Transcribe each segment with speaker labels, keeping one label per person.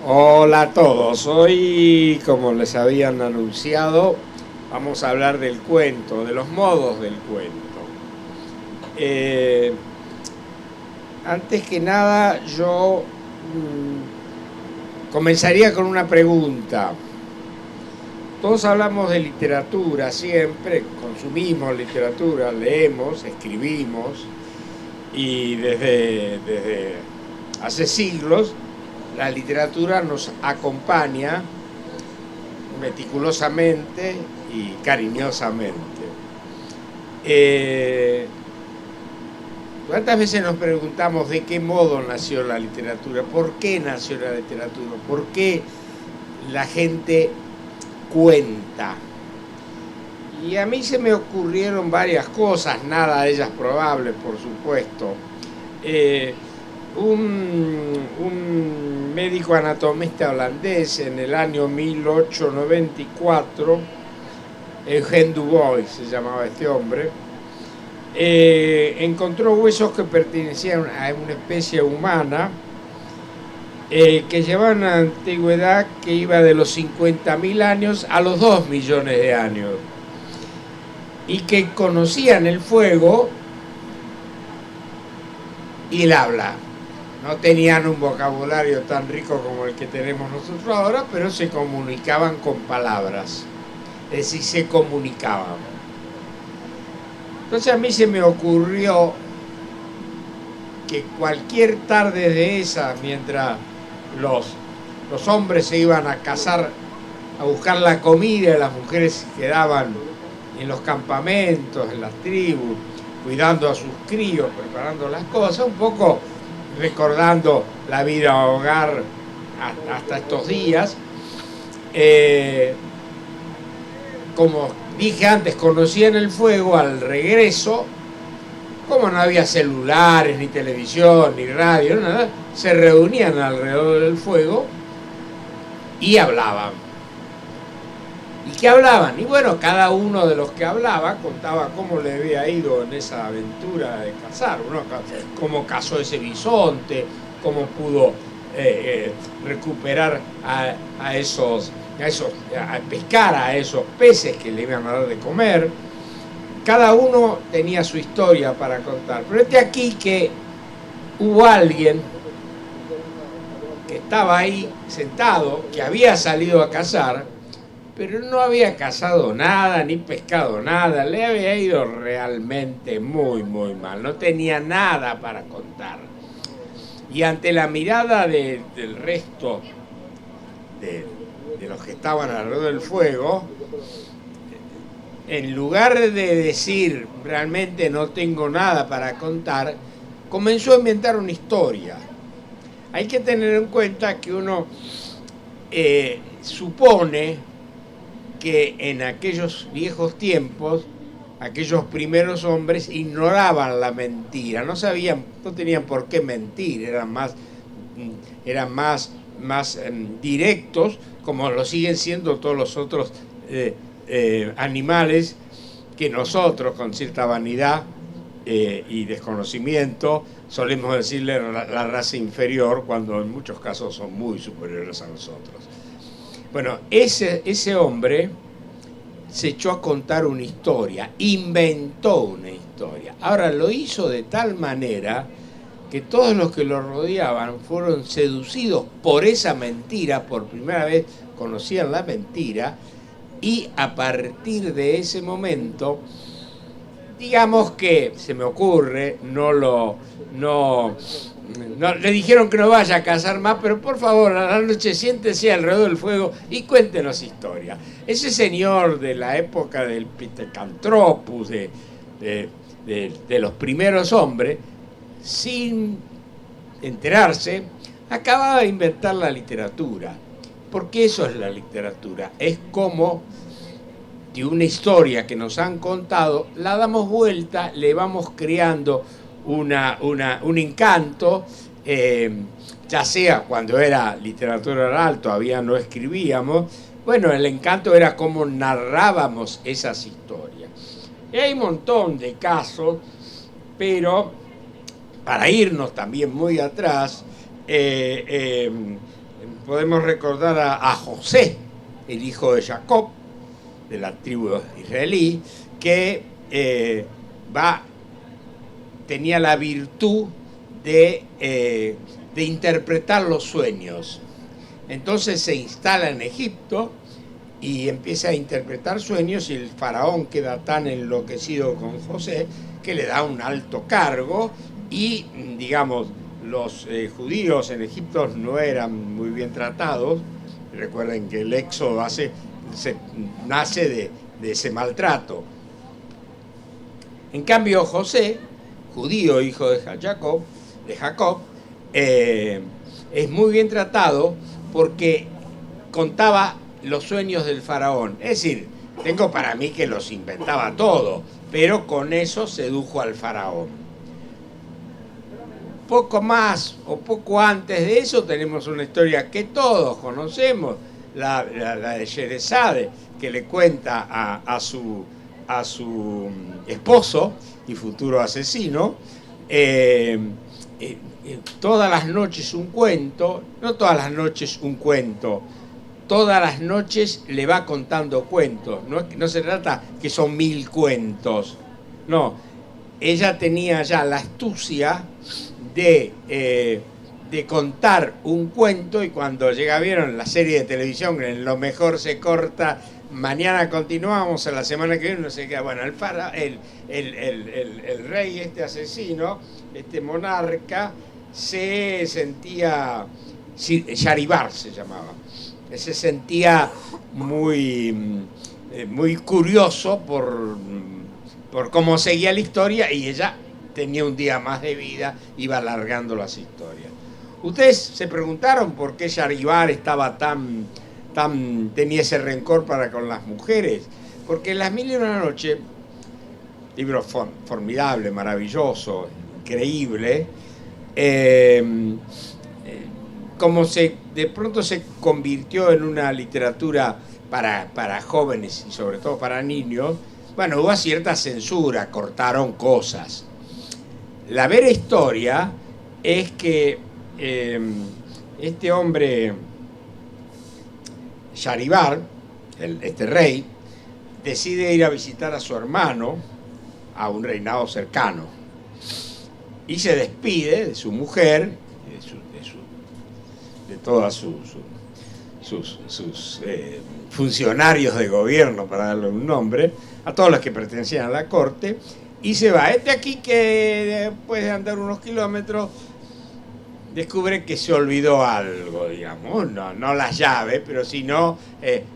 Speaker 1: Hola a todos, hoy como les habían anunciado vamos a hablar del cuento, de los modos del cuento. Eh, Antes que nada yo comenzaría con una pregunta. Todos hablamos de literatura siempre, consumimos literatura, leemos, escribimos y desde hace siglos la literatura nos acompaña meticulosamente y cariñosamente. Eh, ¿Cuántas veces nos preguntamos de qué modo nació la literatura? ¿Por qué nació la literatura? ¿Por qué la gente cuenta? Y a mí se me ocurrieron varias cosas, nada de ellas probables, por supuesto. Eh, un médico anatomista holandés en el año 1894, Eugène Dubois se llamaba este hombre, encontró huesos que pertenecían a una especie humana que llevaban una antigüedad que iba de los 50.000 años a los 2 millones de años y que conocían el fuego y el habla. No tenían un vocabulario tan rico como el que tenemos nosotros ahora, pero se comunicaban con palabras, es decir, se comunicaban. Entonces a mí se me ocurrió que cualquier tarde de esas, mientras los hombres se iban a cazar, a buscar la comida, y las mujeres quedaban en los campamentos, en las tribus, cuidando a sus críos, preparando las cosas, un poco recordando la vida hogar hasta estos días. Como dije antes, conocían el fuego al regreso, como no había celulares, ni televisión, ni radio, nada, se reunían alrededor del fuego y hablaban. ¿Y qué hablaban? Y bueno, cada uno de los que hablaba contaba cómo le había ido en esa aventura de cazar, ¿no? Cómo cazó ese bisonte, cómo pudo recuperar a pescar a esos peces que le iban a dar de comer. Cada uno tenía su historia para contar. Pero este aquí que hubo alguien que estaba ahí sentado, que había salido a cazar, pero no había cazado nada, ni pescado nada, le había ido realmente muy, muy mal, no tenía nada para contar. Y ante la mirada del resto de los que estaban alrededor del fuego, en lugar de decir realmente no tengo nada para contar, comenzó a inventar una historia. Hay que tener en cuenta que uno supone que en aquellos viejos tiempos, aquellos primeros hombres ignoraban la mentira, no sabían, no tenían por qué mentir, eran más directos, como lo siguen siendo todos los otros animales que nosotros, con cierta vanidad y desconocimiento, solemos decirle la raza inferior, cuando en muchos casos son muy superiores a nosotros. Bueno, ese hombre se echó a contar una historia, inventó una historia. Ahora lo hizo de tal manera que todos los que lo rodeaban fueron seducidos por esa mentira, por primera vez conocían la mentira, y a partir de ese momento, digamos que, se me ocurre, no le dijeron que no vaya a cazar más, pero por favor, a la noche siéntese alrededor del fuego y cuéntenos historia. Ese señor de la época del Pithecanthropus, de los primeros hombres, sin enterarse, acababa de inventar la literatura. Porque eso es la literatura. Es como de una historia que nos han contado, la damos vuelta, le vamos creando un encanto, ya sea cuando era literatura oral, todavía no escribíamos. Bueno, el encanto era cómo narrábamos esas historias. Y hay un montón de casos, pero para irnos también muy atrás, podemos recordar a José, el hijo de Jacob, de la tribu israelí, que tenía la virtud de interpretar los sueños. Entonces se instala en Egipto y empieza a interpretar sueños, y el faraón queda tan enloquecido con José que le da un alto cargo, y digamos, los judíos en Egipto no eran muy bien tratados. Recuerden que el éxodo nace de ese maltrato. En cambio, José, judío, hijo de Jacob, es muy bien tratado porque contaba los sueños del faraón. Es decir, tengo para mí que los inventaba todo, pero con eso sedujo al faraón. Poco más o poco antes de eso tenemos una historia que todos conocemos, la de Sherezade, que le cuenta a su esposo y futuro asesino, todas las noches un cuento, no todas las noches un cuento, todas las noches le va contando cuentos. No se trata que son 1000 cuentos, no. Ella tenía ya la astucia de contar un cuento, y cuando vieron la serie de televisión, en Lo Mejor se corta, mañana continuamos, a la semana que viene, no sé qué, bueno, el rey, este asesino, este monarca, se sentía, Sharibar se llamaba, se sentía muy curioso por cómo seguía la historia, y ella tenía un día más de vida, iba alargando las historias. Ustedes se preguntaron por qué Sharibar estaba tenía ese rencor para con las mujeres, porque Las Mil y una Noche, libro formidable, maravilloso, increíble, como de pronto se convirtió en una literatura para jóvenes y sobre todo para niños, bueno, hubo cierta censura, cortaron cosas. La vera historia es que este hombre, Sharibar, este rey, decide ir a visitar a su hermano a un reinado cercano, y se despide de su mujer, de todos sus funcionarios de gobierno, para darle un nombre, a todos los que pertenecían a la corte, y se va. Este aquí, que después de andar unos kilómetros, descubre que se olvidó algo, digamos, no las llaves, pero sino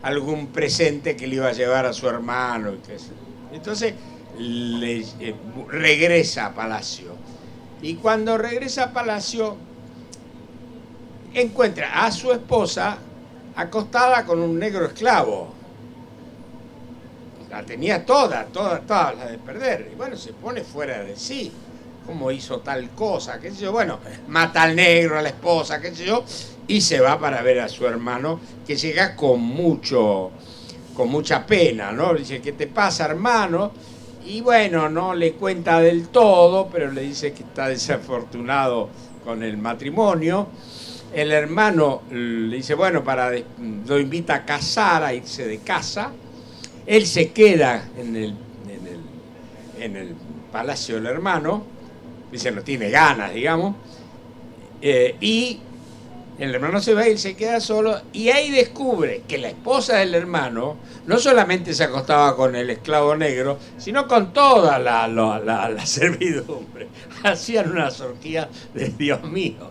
Speaker 1: algún presente que le iba a llevar a su hermano. Entonces regresa a Palacio, y cuando regresa a Palacio encuentra a su esposa acostada con un negro esclavo. La tenía toda la de perder, y bueno, se pone fuera de sí. ¿Cómo hizo tal cosa? ¿Qué sé yo? Bueno, mata al negro, a la esposa, qué sé yo, y se va para ver a su hermano, que llega con mucha pena, ¿no? Le dice, ¿qué te pasa, hermano? Y bueno, no le cuenta del todo, pero le dice que está desafortunado con el matrimonio. El hermano le dice, bueno, lo invita a casar, a irse de casa. Él se queda en el palacio del hermano, dice, no tiene ganas, digamos, y el hermano se va y él se queda solo, y ahí descubre que la esposa del hermano no solamente se acostaba con el esclavo negro, sino con toda la servidumbre. Hacían una orgía de Dios mío.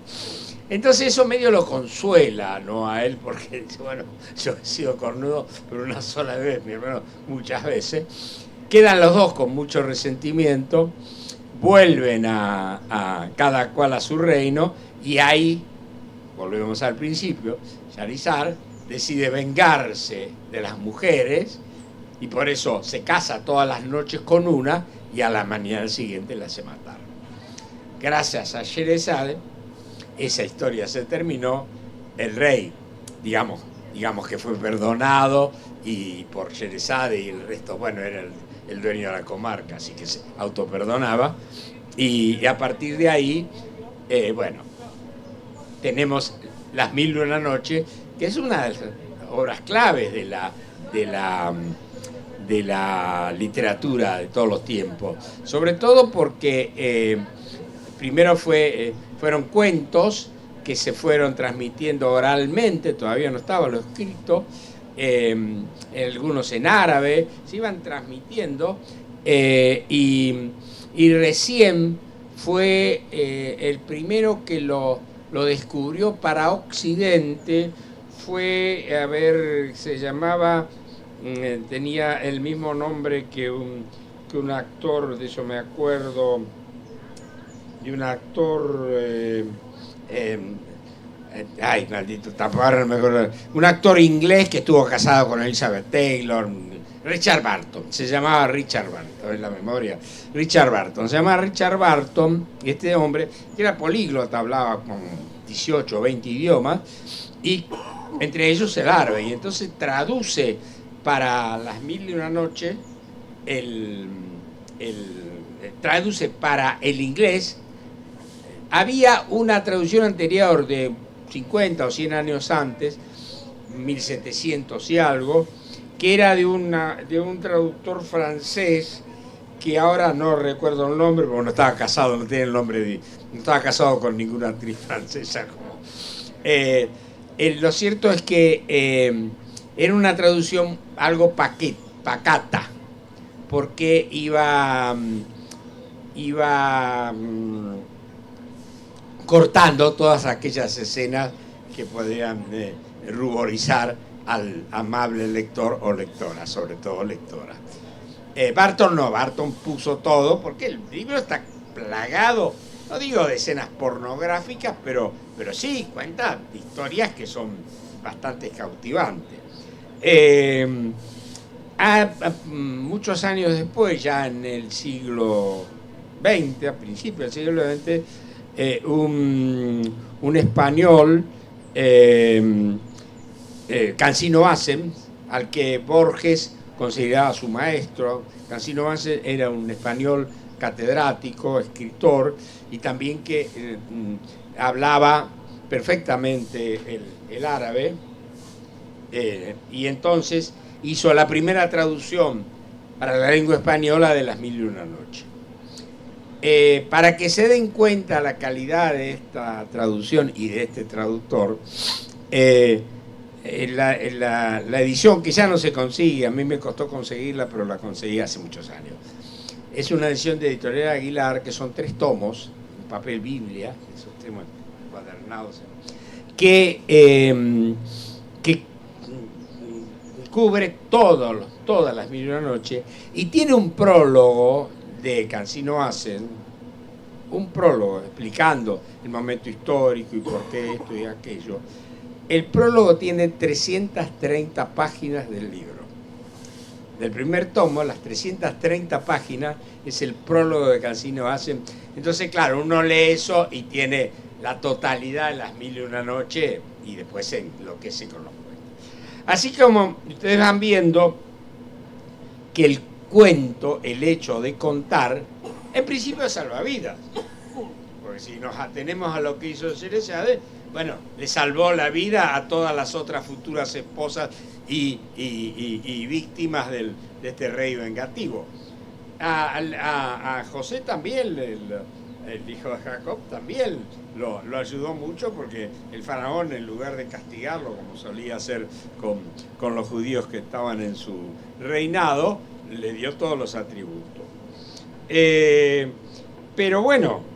Speaker 1: Entonces eso medio lo consuela, ¿no?, a él, porque dice, bueno, yo he sido cornudo por una sola vez, mi hermano muchas veces. Quedan los dos con mucho resentimiento, vuelven a cada cual a su reino, y ahí, volvemos al principio, Shahrazad decide vengarse de las mujeres, y por eso se casa todas las noches con una, y a la mañana siguiente la hace matar. Gracias a Sherezade, esa historia se terminó. El rey, digamos que fue perdonado, y por Sherezade y el resto, bueno, era el dueño de la comarca, así que se autoperdonaba, y a partir de ahí, bueno, tenemos Las Mil y una Noches, que es una de las obras claves de la literatura de todos los tiempos. Sobre todo porque primero fueron cuentos que se fueron transmitiendo oralmente, todavía no estaba lo escrito, algunos en árabe, se iban transmitiendo y recién fue el primero que lo descubrió para Occidente, se llamaba, tenía el mismo nombre que un actor, de eso me acuerdo, de un actor, ay, maldito, tampoco no me acuerdo, un actor inglés que estuvo casado con Elizabeth Taylor, Richard Barton, se llamaba Richard Barton, en la memoria, Richard Barton, se llamaba Richard Barton, y este hombre, que era políglota, hablaba con 18 o 20 idiomas, y entre ellos el árabe, y entonces traduce para Las Mil y una Noches, traduce para el inglés. Había una traducción anterior de 50 o 100 años antes, 1700 y algo, que era de un traductor francés, que ahora no recuerdo el nombre, porque no estaba casado, no tenía el nombre no estaba casado con ninguna actriz francesa. Lo cierto es que era una traducción algo pacata, porque iba cortando todas aquellas escenas que podían ruborizar al amable lector o lectora, sobre todo lectora. Barton puso todo, porque el libro está plagado, no digo de escenas pornográficas, pero sí cuenta historias que son bastante cautivantes. Muchos años después, ya en el siglo XX, a principios del siglo XX, un español, Cansino Vasen, al que Borges consideraba su maestro. Cansino Vasen era un español catedrático, escritor, y también que hablaba perfectamente el árabe, y entonces hizo la primera traducción para la lengua española de Las Mil y una Noches. Para que se den cuenta la calidad de esta traducción y de este traductor, la edición, que ya no se consigue, a mí me costó conseguirla, pero la conseguí hace muchos años. Es una edición de Editorial Aguilar, que son 3 tomos, en papel Biblia, esos tomos encuadernados, que cubre todas Las Mil y una Noches, y tiene un prólogo de Cansino Vasen, un prólogo explicando el momento histórico y por qué esto y aquello. El prólogo tiene 330 páginas del libro. Del primer tomo, las 330 páginas es el prólogo de Cansino Vasen. Entonces, claro, uno lee eso y tiene la totalidad de Las Mil y una Noches y después se enloquece con los cuentos. Así como ustedes van viendo que el cuento, el hecho de contar, en principio es salvavidas. Porque si nos atenemos a lo que hizo Sherezade, bueno, le salvó la vida a todas las otras futuras esposas y víctimas de este rey vengativo. A José también, el hijo de Jacob, también lo ayudó mucho, porque el faraón, en lugar de castigarlo, como solía hacer con los judíos que estaban en su reinado, le dio todos los atributos. Pero bueno,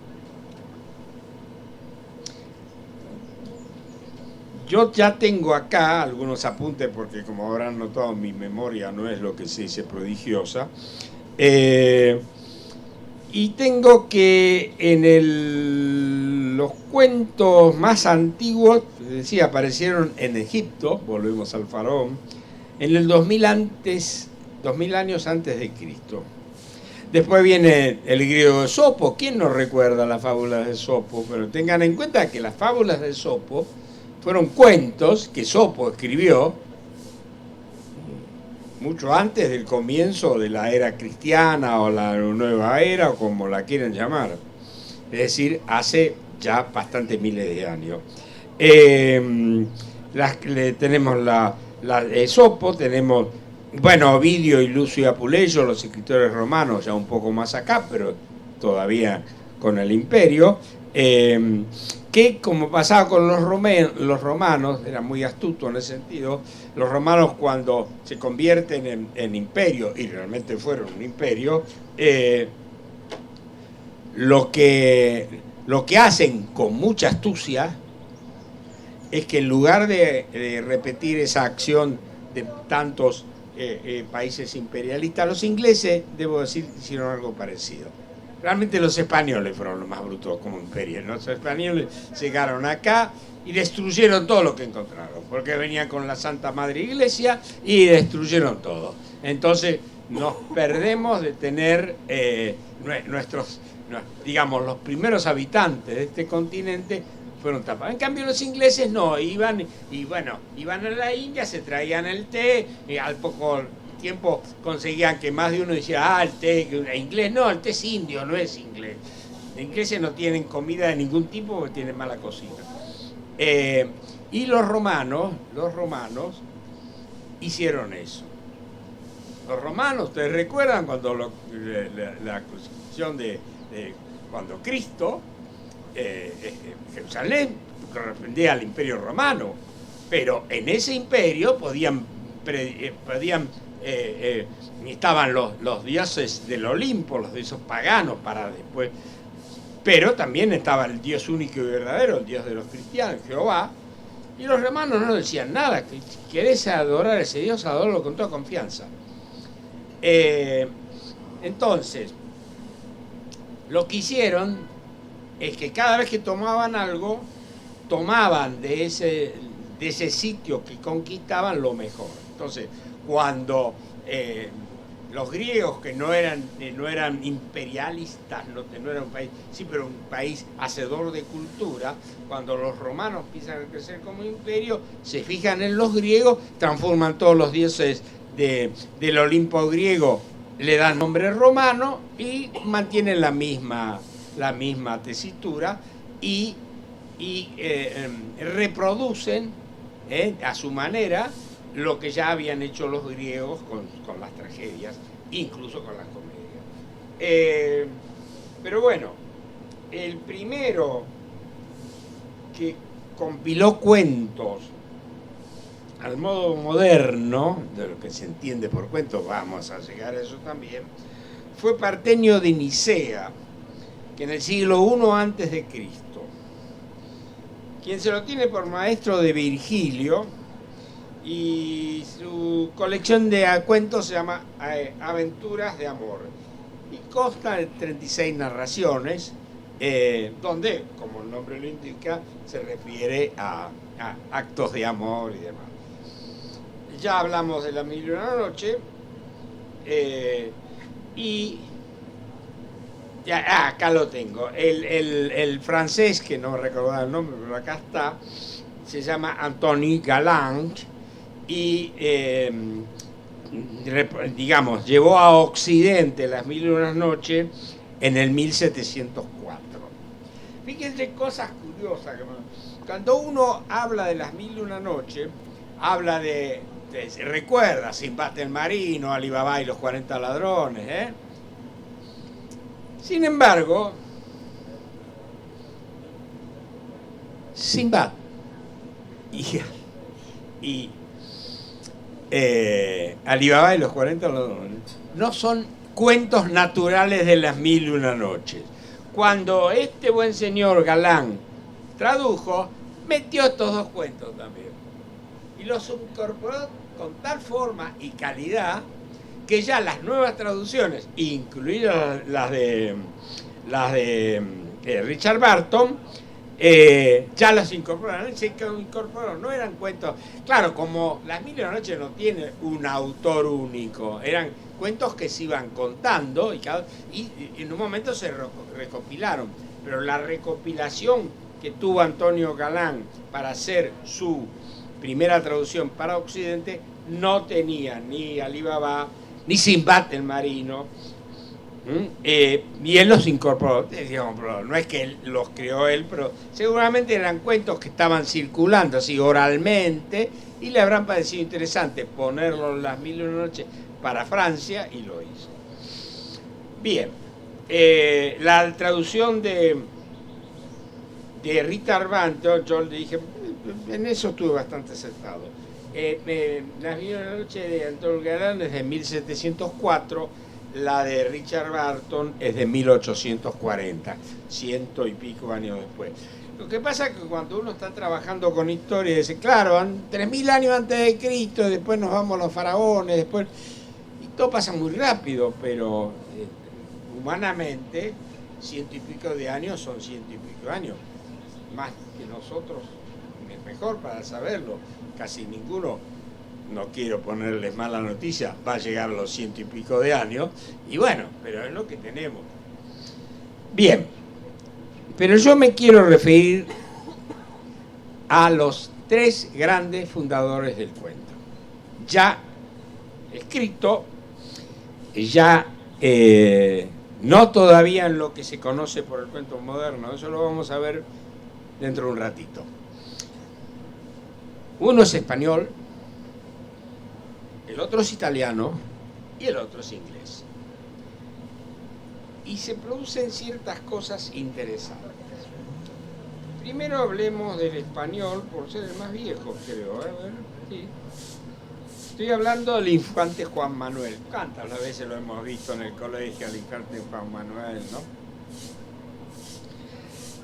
Speaker 1: yo ya tengo acá algunos apuntes, porque como habrán notado, mi memoria no es lo que se dice prodigiosa. Y tengo que los cuentos más antiguos, decía, aparecieron en Egipto, volvemos al faraón, en el 2000 años antes de Cristo. Después viene el griego de Esopo. ¿Quién no recuerda las fábulas de Esopo? Pero tengan en cuenta que las fábulas de Esopo fueron cuentos que Esopo escribió mucho antes del comienzo de la era cristiana o la nueva era, o como la quieran llamar. Es decir, hace ya bastantes miles de años. Tenemos la Esopo, tenemos, bueno, Ovidio y Lucio Apuleyo, los escritores romanos, ya un poco más acá, pero todavía con el imperio, que como pasaba con los romanos, eran muy astutos en ese sentido, los romanos cuando se convierten en imperio, y realmente fueron un imperio, lo que hacen con mucha astucia es que en lugar de repetir esa acción de tantos países imperialistas, los ingleses, debo decir, hicieron algo parecido. Realmente los españoles fueron los más brutos como imperio. Los españoles llegaron acá y destruyeron todo lo que encontraron, porque venían con la Santa Madre Iglesia y destruyeron todo. Entonces nos perdemos de tener digamos, los primeros habitantes de este continente fueron tapados. En cambio los ingleses no, iban a la India, se traían el té, y al poco tiempo conseguían que más de uno dijera, el té inglés, no, el té es indio, no es inglés. Los ingleses no tienen comida de ningún tipo porque tienen mala cocina. Y los romanos hicieron eso. Los romanos, ¿ustedes recuerdan cuando la crucifixión de cuando Cristo, Jerusalén correspondía al imperio romano, pero en ese imperio estaban los dioses del Olimpo, los dioses paganos para después, pero también estaba el Dios único y verdadero, el Dios de los cristianos, Jehová, y los romanos no decían nada, que si querés adorar a ese Dios, adorarlo con toda confianza. Entonces, lo que hicieron es que cada vez que tomaban algo, tomaban de ese sitio que conquistaban lo mejor. Entonces, cuando los griegos, que no eran imperialistas, no eran un país, sí, pero un país hacedor de cultura, cuando los romanos empiezan a crecer como imperio, se fijan en los griegos, transforman todos los dioses del Olimpo griego, le dan nombre romano y mantienen la misma tesitura y reproducen a su manera lo que ya habían hecho los griegos con las tragedias, incluso con las comedias. Pero bueno, el primero que compiló cuentos al modo moderno, de lo que se entiende por cuentos, vamos a llegar a eso también, fue Partenio de Nicea, que en el siglo I antes de Cristo, quien se lo tiene por maestro de Virgilio, y su colección de cuentos se llama Aventuras de Amor, y consta de 36 narraciones, donde, como el nombre lo indica, se refiere a actos de amor y demás. Ya hablamos de La Mil y una Noche, y acá lo tengo. El francés, que no recordaba el nombre, pero acá está, se llama Antoine Galland, y digamos, llevó a Occidente Las Mil y una Noches en el 1704. Fíjense cosas curiosas. Cuando uno habla de Las Mil y una Noches, habla se recuerda Sinbad el Marino, Ali Baba y los 40 ladrones, Sin embargo, Sinbad y Ali Baba y los 40 ladrones no son cuentos naturales de Las Mil y una Noches. Cuando este buen señor Galán tradujo, metió estos dos cuentos también y los incorporó con tal forma y calidad que ya las nuevas traducciones, incluidas las de Richard Barton, ya las incorporaron, no eran cuentos. Claro, como Las Mil y una Noches no tiene un autor único, eran cuentos que se iban contando y en un momento se recopilaron, pero la recopilación que tuvo Antonio Galán para hacer su primera traducción para Occidente no tenía ni Ali Baba, ni Sinbad el Marino, Y él los incorporó, digamos, no es que él los creó él, pero seguramente eran cuentos que estaban circulando así oralmente y le habrán parecido interesante ponerlo en Las Mil y una Noches para Francia y lo hizo. Bien, la traducción de Richard Banton, yo le dije, en eso estuve bastante acertado. Las Mil y una Noches de Antonio Galán es de 1704, la de Richard Barton es de 1840, 100 y pico años después. Lo que pasa es que cuando uno está trabajando con historia, dice, claro, 3000 años antes de Cristo, después nos vamos a los faraones, después... Y todo pasa muy rápido, pero humanamente, 100 y pico de años son 100 y pico años. Más que nosotros, es mejor para saberlo. Casi ninguno, no quiero ponerles mala noticia, va a llegar a los 100 y pico de años. Y bueno, pero es lo que tenemos. Bien, pero yo me quiero referir a los 3 grandes fundadores del cuento. Ya escrito, ya no todavía en lo que se conoce por el cuento moderno, eso lo vamos a ver dentro de un ratito. Uno es español, el otro es italiano y el otro es inglés. Y se producen ciertas cosas interesantes. Primero hablemos del español, por ser el más viejo, creo. A ver, sí. Estoy hablando del infante Juan Manuel. Cuántas veces lo hemos visto en el colegio, el infante Juan Manuel, ¿no?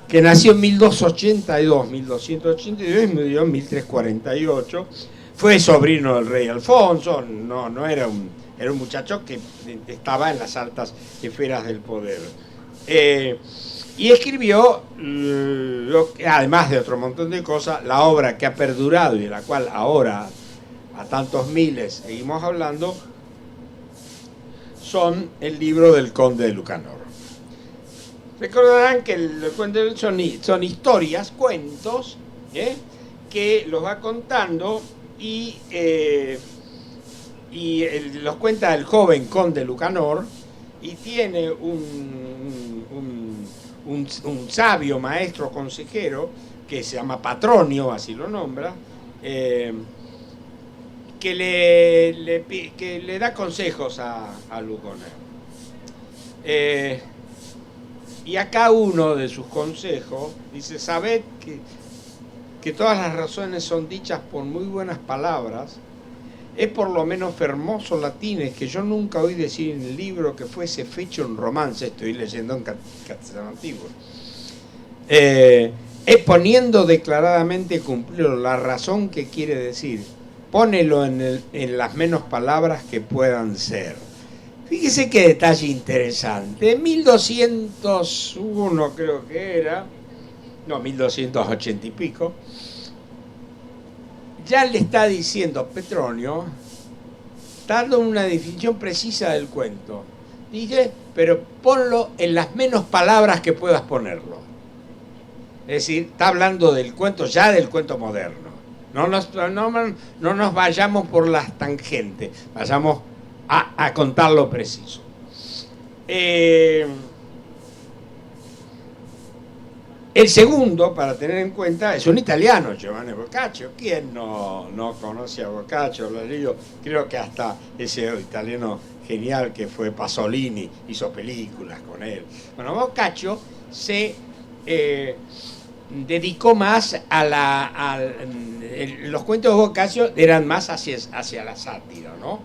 Speaker 1: Que nació en 1282 y murió en 1348. Fue sobrino del rey Alfonso, no era era un muchacho que estaba en las altas esferas del poder. Y escribió, además de otro montón de cosas, la obra que ha perdurado y de la cual ahora, a tantos miles, seguimos hablando, son el libro del Conde de Lucanor. Recordarán que el cuento son historias, cuentos, que los va contando y los cuenta el joven conde Lucanor, y tiene un sabio maestro consejero que se llama Patronio, así lo nombra, que le da consejos a Lucanor. Y acá uno de sus consejos dice: sabed que todas las razones son dichas por muy buenas palabras, es por lo menos fermosos latines que yo nunca oí decir en el libro que fuese fecho un romance. Estoy leyendo en castellano antiguo. Exponiendo declaradamente cumplir la razón que quiere decir, pónelo en las menos palabras que puedan ser. Fíjese qué detalle interesante. En 1201 creo que era, no, 1280 y pico, ya le está diciendo Petronio, dando una definición precisa del cuento. Dice, pero ponlo en las menos palabras que puedas ponerlo. Es decir, está hablando del cuento, ya del cuento moderno. No nos vayamos por las tangentes, vayamos a contar lo preciso. El segundo, para tener en cuenta, es un italiano, Giovanni Boccaccio. ¿Quién no conoce a Boccaccio? Creo que hasta ese italiano genial que fue Pasolini hizo películas con él. Bueno, Boccaccio se dedicó más los cuentos de Boccaccio eran más hacia la sátira, ¿no?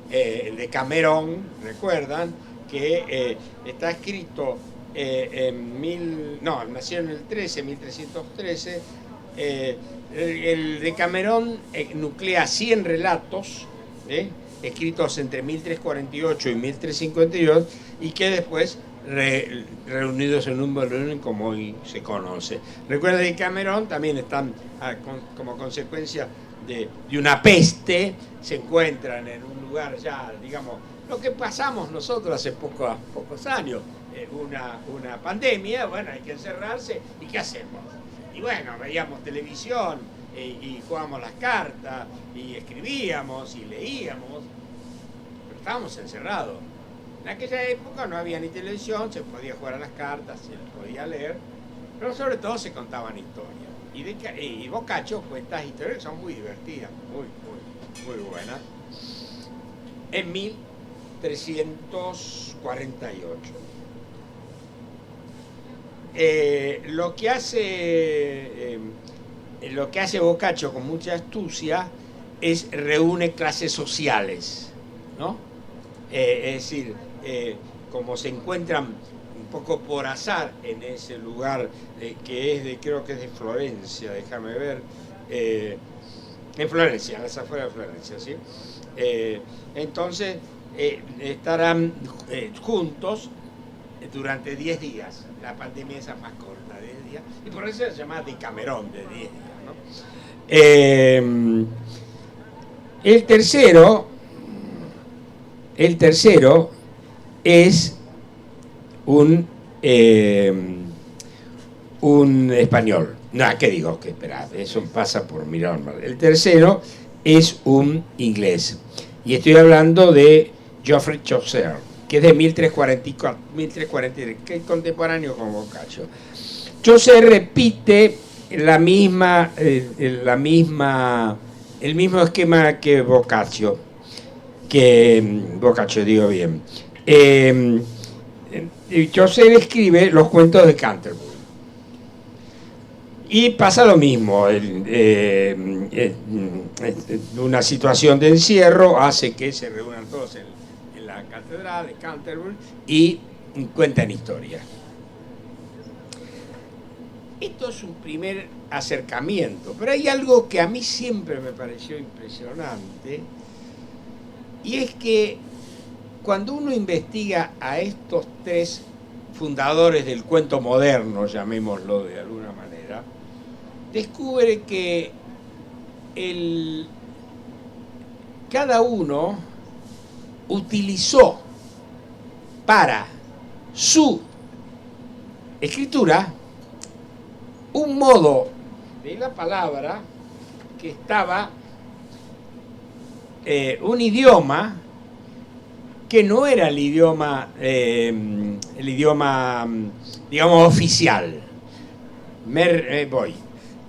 Speaker 1: El de Camerón, recuerdan, que está escrito nació en el 1313. El de Camerón nuclea 100 relatos, escritos entre 1348 y 1352, y que después reunidos en un volumen como hoy se conoce. Recuerda que Camerón también están como consecuencia de una peste, se encuentran en un lugar ya, digamos, lo que pasamos nosotros hace pocos años, una pandemia. Bueno, hay que encerrarse, ¿y qué hacemos? Y bueno, veíamos televisión, y jugábamos las cartas, y escribíamos, y leíamos, pero estábamos encerrados. En aquella época no había ni televisión, se podía jugar a las cartas, se podía leer, pero sobre todo se contaban historias. Y Boccaccio cuenta historias que son muy divertidas, muy buenas. En 1348. Lo que hace Boccaccio con mucha astucia es reúne clases sociales, ¿no? Es decir, como se encuentran un poco por azar en ese lugar que es creo que es de Florencia, déjame ver, en Florencia, en las afueras de Florencia, ¿sí? Entonces estarán juntos durante 10 días. La pandemia esa más corta, 10 días, y por eso se llama Decamerón, de 10 días, ¿no? El tercero es un español. No, ¿qué digo? Que espera, eso pasa por mirar mal. El tercero es un inglés. Y estoy hablando de Geoffrey Chaucer, que es de 1344, 1343, que es contemporáneo con Boccaccio. Chaucer repite el mismo esquema que Boccaccio, digo bien. Chaucer escribe los cuentos de Canterbury. Y pasa lo mismo, una situación de encierro hace que se reúnan todos en la catedral de Canterbury y cuentan historias. Esto es un primer acercamiento, pero hay algo que a mí siempre me pareció impresionante, y es que cuando uno investiga a estos tres fundadores del cuento moderno, llamémoslo de alguna manera, descubre que cada uno utilizó para su escritura un modo de la palabra que estaba, un idioma que no era el idioma, digamos, oficial.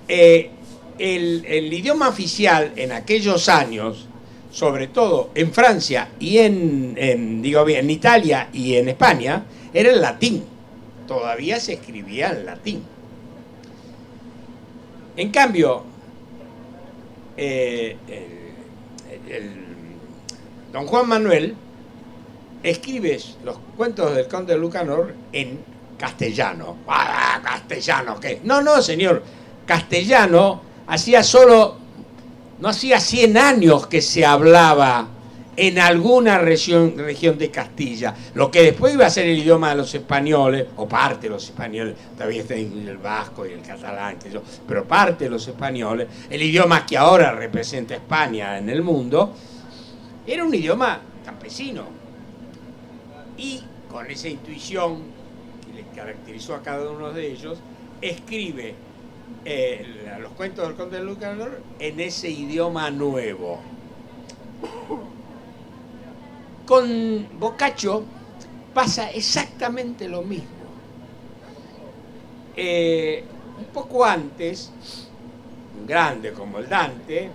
Speaker 1: El idioma oficial en aquellos años, sobre todo en Francia y en Italia y en España, era el latín. Todavía se escribía en latín. En cambio, don Juan Manuel escribe los cuentos del Conde de Lucanor en castellano. ¡Ah, castellano! ¿Qué? No, señor. Castellano no hacía 100 años que se hablaba en alguna región de Castilla. Lo que después iba a ser el idioma de los españoles, o parte de los españoles, todavía está el vasco y el catalán, pero parte de los españoles, el idioma que ahora representa España en el mundo, era un idioma campesino. Y con esa intuición que le caracterizó a cada uno de ellos, escribe los cuentos del Conde de Lucanor en ese idioma nuevo. Con Boccaccio pasa exactamente lo mismo. Un poco antes, un grande como el Dante,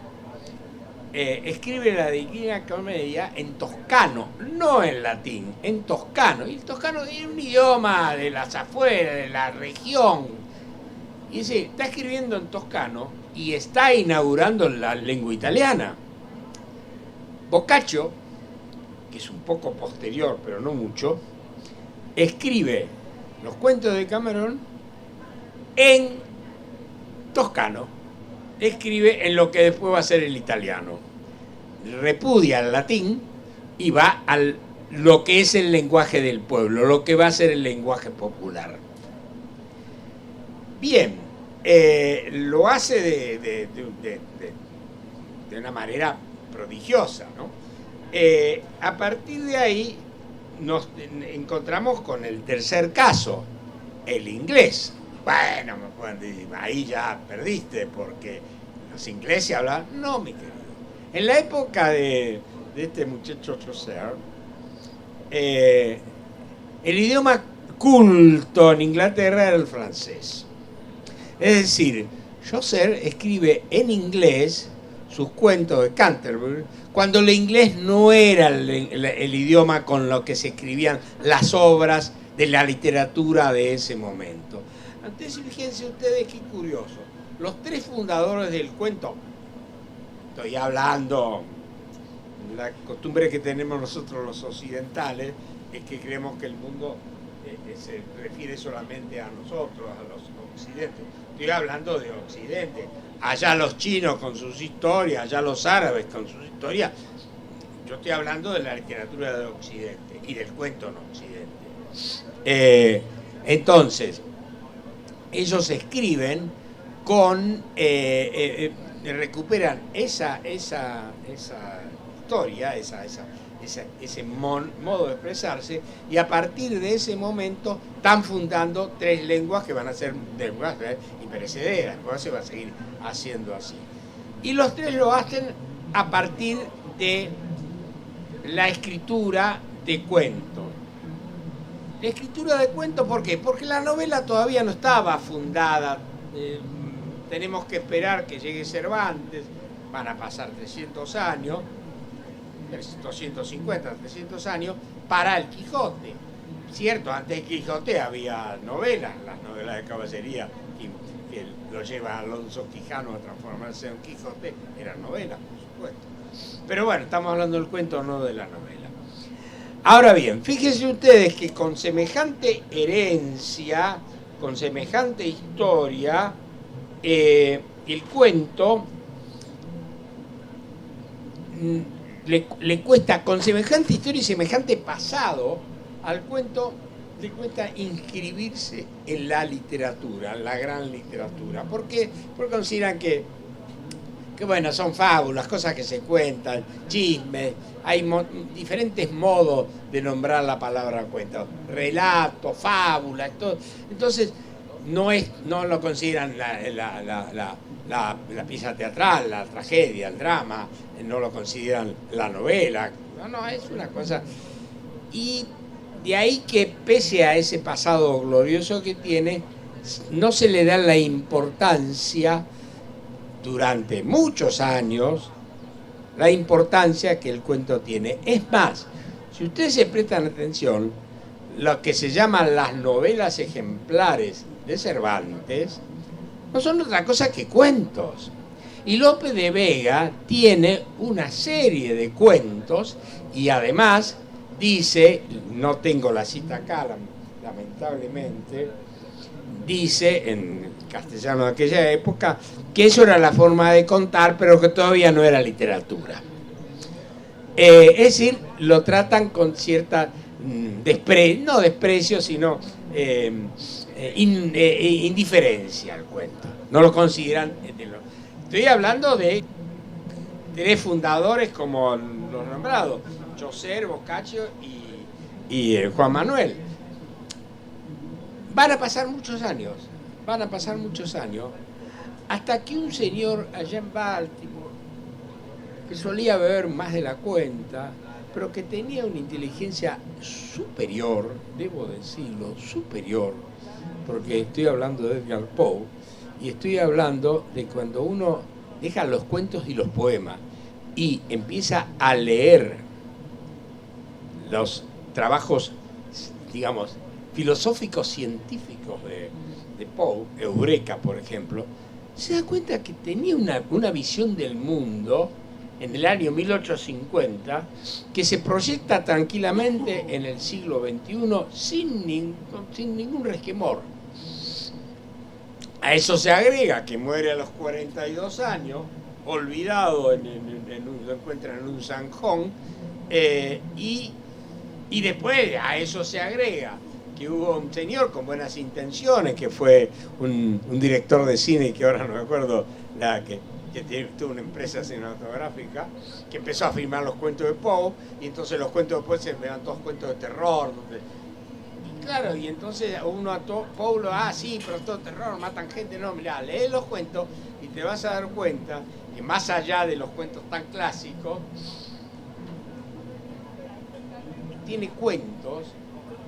Speaker 1: escribe la Divina Comedia en toscano, no en latín, en toscano. Y el toscano es un idioma de las afueras, de la región. Y dice, está escribiendo en toscano y está inaugurando la lengua italiana. Boccaccio, que es un poco posterior, pero no mucho, escribe los cuentos de Camerón en toscano. Escribe en lo que después va a ser el italiano. Repudia el latín y va a lo que es el lenguaje del pueblo, lo que va a ser el lenguaje popular. Bien, lo hace de una manera prodigiosa, ¿no? A partir de ahí nos encontramos con el tercer caso, el inglés. Bueno, me pueden decir, ahí ya perdiste, porque los ingleses hablan. No, mi querido. En la época de este muchacho Chaucer, el idioma culto en Inglaterra era el francés. Es decir, Chaucer escribe en inglés sus cuentos de Canterbury, cuando el inglés no era el idioma con lo que se escribían las obras de la literatura de ese momento. Entonces, fíjense ustedes qué curioso. Los tres fundadores del cuento, estoy hablando, la costumbre que tenemos nosotros los occidentales es que creemos que el mundo se refiere solamente a nosotros, a los occidentes. Estoy hablando de Occidente. Allá los chinos con sus historias, allá los árabes con sus historias. Yo estoy hablando de la literatura de Occidente y del cuento en Occidente. Entonces, ellos escriben con... recuperan esa historia, ese modo de expresarse, y a partir de ese momento están fundando tres lenguas que van a ser lenguas imperecederas, después se va a seguir haciendo así. Y los tres lo hacen a partir de la escritura de cuentos. La escritura de cuentos, ¿por qué? Porque la novela todavía no estaba fundada. Tenemos que esperar que llegue Cervantes, van a pasar 300 años, 250, 300 años, para el Quijote. Cierto, antes de Quijote había novelas, las novelas de caballería que lo lleva Alonso Quijano a transformarse en Quijote, eran novelas, por supuesto. Pero bueno, estamos hablando del cuento, no de la novela. Ahora bien, fíjense ustedes que con semejante herencia, con semejante historia, el cuento le cuesta, con semejante historia y semejante pasado, al cuento le cuesta inscribirse en la literatura, en la gran literatura. ¿Por qué? Porque consideran que bueno, son fábulas, cosas que se cuentan, chismes, hay diferentes modos de nombrar la palabra cuento, relato, fábula, todo. Entonces, no lo consideran la pieza teatral, la tragedia, el drama, no lo consideran la novela, no, es una cosa. Y de ahí que pese a ese pasado glorioso que tiene, no se le da la importancia durante muchos años, la importancia que el cuento tiene. Es más, si ustedes se prestan atención, lo que se llaman las novelas ejemplares de Cervantes no son otra cosa que cuentos. Y Lope de Vega tiene una serie de cuentos y además dice, no tengo la cita acá, lamentablemente, dice en castellano de aquella época que eso era la forma de contar, pero que todavía no era literatura. Es decir, lo tratan con cierta no desprecio, sino indiferencia al cuento. No lo consideran. Estoy hablando de tres fundadores como los nombrados, Chaucer, Boccaccio y Juan Manuel. Van a pasar muchos años, hasta que un señor allá en Baltimore, que solía beber más de la cuenta, pero que tenía una inteligencia superior, debo decirlo, superior, porque estoy hablando de Edgar Poe, y estoy hablando de cuando uno deja los cuentos y los poemas y empieza a leer los trabajos, digamos, filosóficos científicos de Poe, Eureka, por ejemplo, se da cuenta que tenía una visión del mundo en el año 1850 que se proyecta tranquilamente en el siglo XXI sin ningún resquemor. A eso se agrega que muere a los 42 años, olvidado, lo encuentran en un zanjón, y después a eso se agrega que hubo un señor con buenas intenciones, que fue un director de cine, que ahora no me acuerdo, que tuvo una empresa cinematográfica, que empezó a filmar los cuentos de Poe, y entonces los cuentos de Poe eran todos cuentos de terror. Y claro, y entonces uno a Poe sí, pero todo terror, matan gente. No, mirá, lee los cuentos y te vas a dar cuenta que más allá de los cuentos tan clásicos, tiene cuentos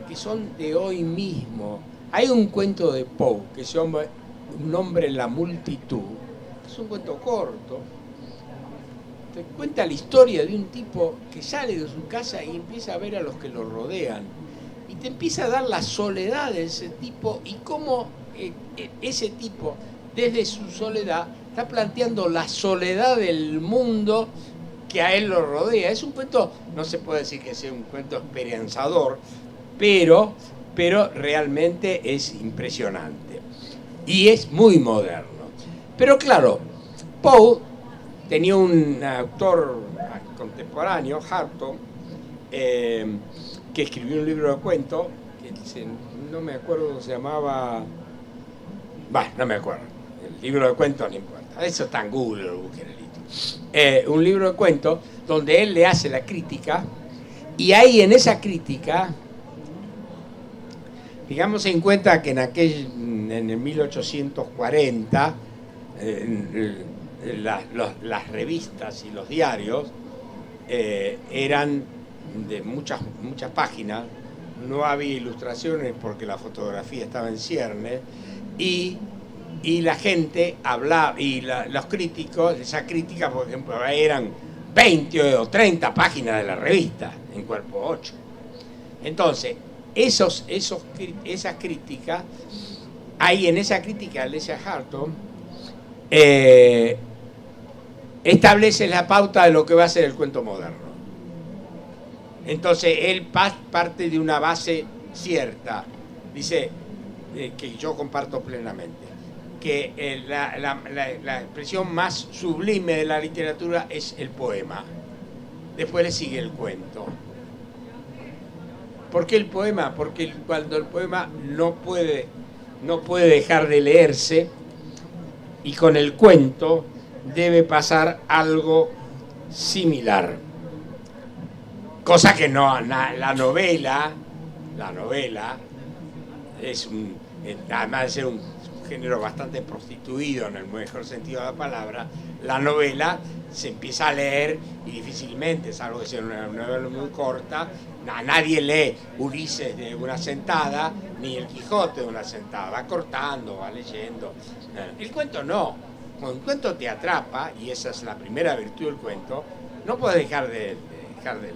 Speaker 1: que son de hoy mismo. Hay un cuento de Poe que se llama Un hombre en la multitud. Es un cuento corto. Te cuenta la historia de un tipo que sale de su casa y empieza a ver a los que lo rodean. Y te empieza a dar la soledad de ese tipo y cómo ese tipo, desde su soledad, está planteando la soledad del mundo que a él lo rodea. Es un cuento, no se puede decir que sea un cuento esperanzador, pero realmente es impresionante. Y es muy moderno. Pero claro, Poe tenía un autor contemporáneo, Hareton, que escribió un libro de cuentos, que no me acuerdo cómo se llamaba. No me acuerdo. El libro de cuentos no importa. Eso está en Google, lo busquen. Un libro de cuentos donde él le hace la crítica, y ahí en esa crítica, digamos en cuenta que en el 1840, las revistas y los diarios eran de muchas páginas, no había ilustraciones porque la fotografía estaba en ciernes, y la gente hablaba, y los críticos, esa crítica, por ejemplo, eran 20 o 30 páginas de la revista, en cuerpo 8. Entonces, esas críticas, ahí en esa crítica, Alesia Hareton establece la pauta de lo que va a ser el cuento moderno. Entonces, él parte de una base cierta, dice, que yo comparto plenamente, que la expresión más sublime de la literatura es el poema. Después le sigue el cuento. ¿Por qué el poema? Porque cuando el poema no puede dejar de leerse, y con el cuento debe pasar algo similar. Cosa que no, la novela es además de ser un género bastante prostituido en el mejor sentido de la palabra, la novela se empieza a leer y difícilmente, salvo que sea una novela muy corta, nadie lee Ulises de una sentada, ni el Quijote de una sentada, va cortando, va leyendo. El cuento no, cuando el cuento te atrapa, y esa es la primera virtud del cuento, no puedes dejar de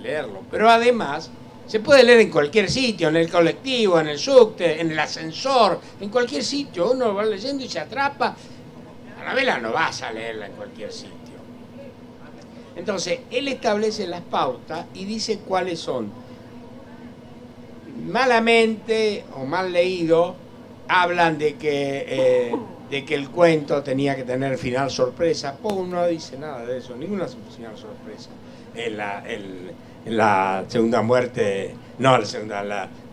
Speaker 1: leerlo, pero además se puede leer en cualquier sitio, en el colectivo, en el subte, en el ascensor, en cualquier sitio. Uno va leyendo y se atrapa. La novela no vas a leerla en cualquier sitio. Entonces, él establece las pautas y dice cuáles son. Malamente o mal leído, hablan de que el cuento tenía que tener final sorpresa. Poe no dice nada de eso, ninguna final sorpresa. En la segunda muerte, la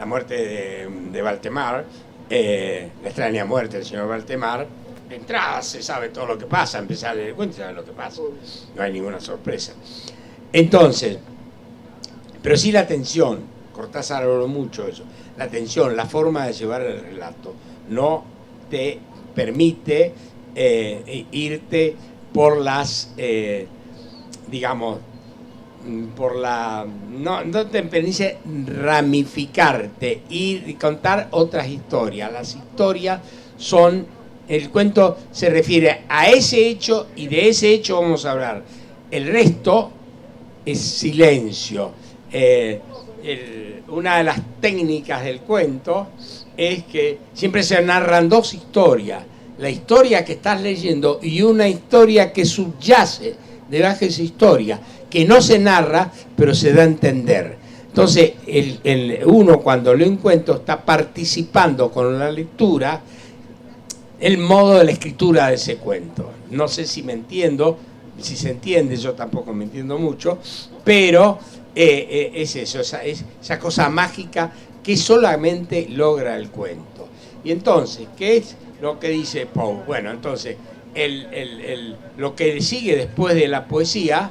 Speaker 1: muerte de Valdemar, la extraña muerte del señor Valdemar, de entrada se sabe todo lo que pasa, empezar a leer el cuento y sabe lo que pasa, no hay ninguna sorpresa. Entonces, pero sí la tensión, Cortázar habló mucho de eso, la tensión, la forma de llevar el relato, no te permite irte por las, digamos, no te permite ramificarte y contar otras historias. Las historias son, el cuento se refiere a ese hecho y de ese hecho vamos a hablar. El resto es silencio. Una de las técnicas del cuento es que siempre se narran dos historias. La historia que estás leyendo y una historia que subyace debajo de esa historia, que no se narra, pero se da a entender. Entonces, uno cuando lee un cuento está participando con la lectura el modo de la escritura de ese cuento. No sé si me entiendo, si se entiende, yo tampoco me entiendo mucho, pero es eso, esa cosa mágica que solamente logra el cuento. Y entonces, ¿qué es lo que dice Poe? Bueno, entonces, lo que sigue después de la poesía,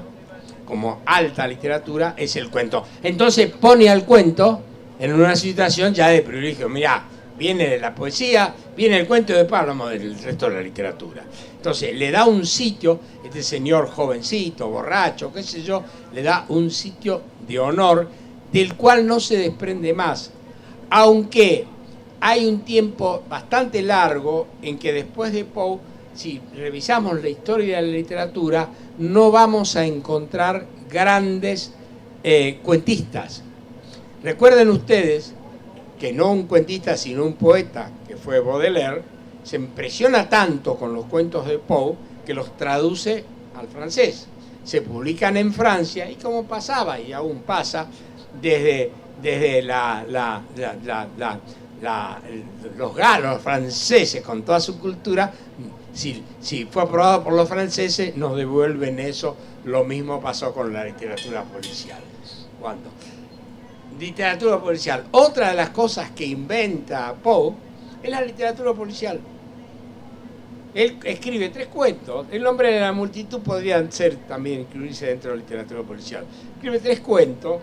Speaker 1: como alta literatura, es el cuento. Entonces pone al cuento en una situación ya de privilegio. Mirá, viene la poesía, viene el cuento de Páramo del resto de la literatura. Entonces le da un sitio, este señor jovencito, borracho, qué sé yo, le da un sitio de honor del cual no se desprende más, aunque hay un tiempo bastante largo en que después de Poe, si revisamos la historia de la literatura, no vamos a encontrar grandes cuentistas. Recuerden ustedes que no un cuentista, sino un poeta, que fue Baudelaire, se impresiona tanto con los cuentos de Poe que los traduce al francés. Se publican en Francia y como pasaba y aún pasa desde los galos franceses con toda su cultura, si fue aprobado por los franceses nos devuelven eso. Lo mismo pasó con la literatura policial. ¿Cuándo? Literatura policial. Otra de las cosas que inventa Poe es la literatura policial. Él escribe 3 cuentos. El nombre de la multitud podrían ser también incluirse dentro de la literatura policial. Escribe 3 cuentos,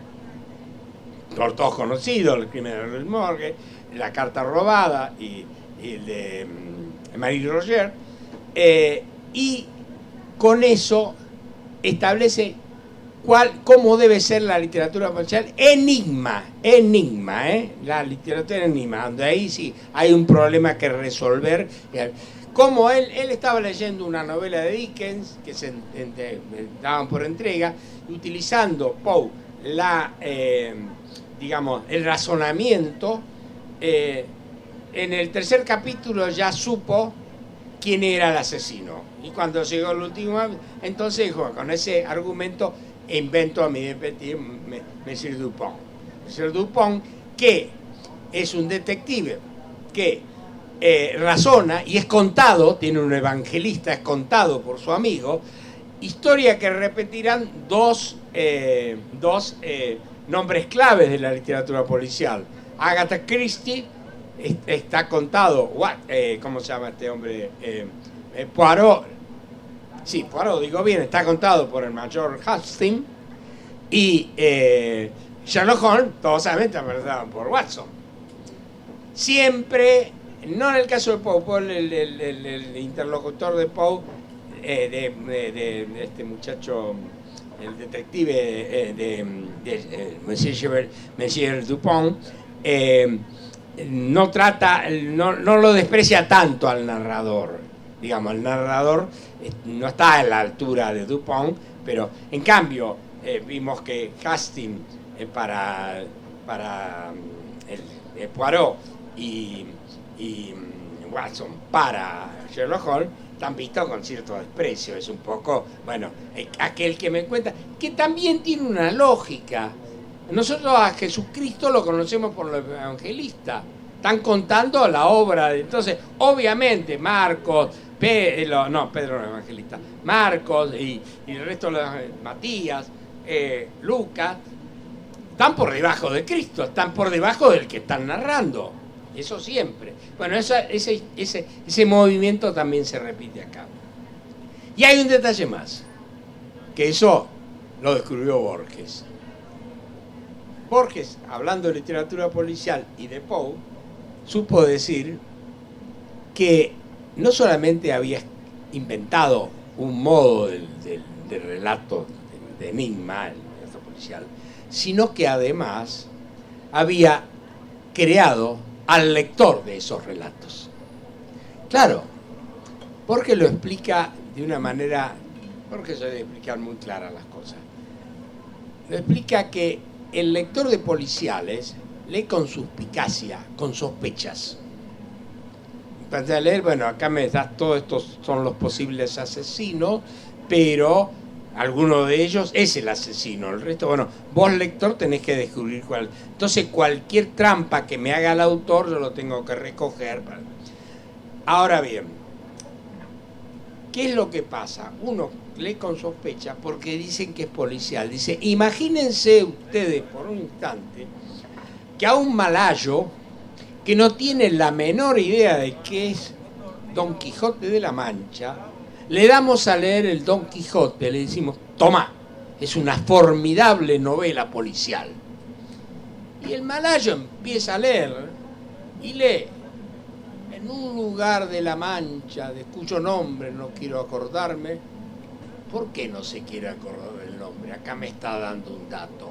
Speaker 1: por todos conocidos: El crimen de Rue Morgue, La carta robada y el de Marie Roger. Y con eso establece cómo debe ser la literatura policial. Enigma, la literatura enigma, donde ahí sí hay un problema que resolver. Como él estaba leyendo una novela de Dickens, que se daban por entrega, utilizando Poe digamos, el razonamiento, en el 3er capítulo ya supo quién era el asesino. Y cuando llegó el último, entonces dijo, con ese argumento invento a mi detective, Monsieur Dupont. Monsieur Dupont, que es un detective que razona y es contado, tiene un evangelista, es contado por su amigo, historia que repetirán dos nombres claves de la literatura policial. Agatha Christie, está contado, ¿cómo se llama este hombre? Poirot, sí, Poirot, digo bien, está contado por el mayor Hastings, y Sherlock Holmes, todos saben, está contado por Watson. Siempre, no en el caso de Poe, el interlocutor de Poe, de este muchacho, el detective Monsieur Dupont, no lo desprecia tanto al narrador. Digamos, el narrador no está a la altura de Dupont, pero en cambio vimos que Hastings para el Poirot y Watson para Sherlock Holmes están vistos con cierto desprecio. Es un poco, bueno, aquel que me cuenta, que también tiene una lógica. Nosotros a Jesucristo lo conocemos por los evangelistas. Están contando la obra. Entonces, obviamente, Marcos, Pedro no es evangelista, Marcos y el resto de los, Matías, Lucas, están por debajo de Cristo, están por debajo del que están narrando. Eso siempre. Bueno, ese movimiento también se repite acá. Y hay un detalle más, que eso lo descubrió Borges. Borges, hablando de literatura policial y de Poe, supo decir que no solamente había inventado un modo del relato de enigma, el relato policial, sino que además había creado al lector de esos relatos. Claro, porque lo explica de una manera, porque se debe explicar muy claras las cosas. Lo explica que el lector de policiales lee con suspicacia, con sospechas. Para leer, bueno, acá me das todos estos son los posibles asesinos, pero alguno de ellos es el asesino. El resto, bueno, vos lector tenés que descubrir cuál. Entonces cualquier trampa que me haga el autor yo lo tengo que recoger. Ahora bien, ¿qué es lo que pasa? Uno lee con sospecha porque dicen que es policial. Dice, imagínense ustedes por un instante que a un malayo que no tiene la menor idea de qué es Don Quijote de la Mancha, le damos a leer el Don Quijote, le decimos, toma, es una formidable novela policial. Y el malayo empieza a leer y lee, en un lugar de la Mancha, de cuyo nombre no quiero acordarme. ¿Por qué no se quiere acordar del nombre? Acá me está dando un dato.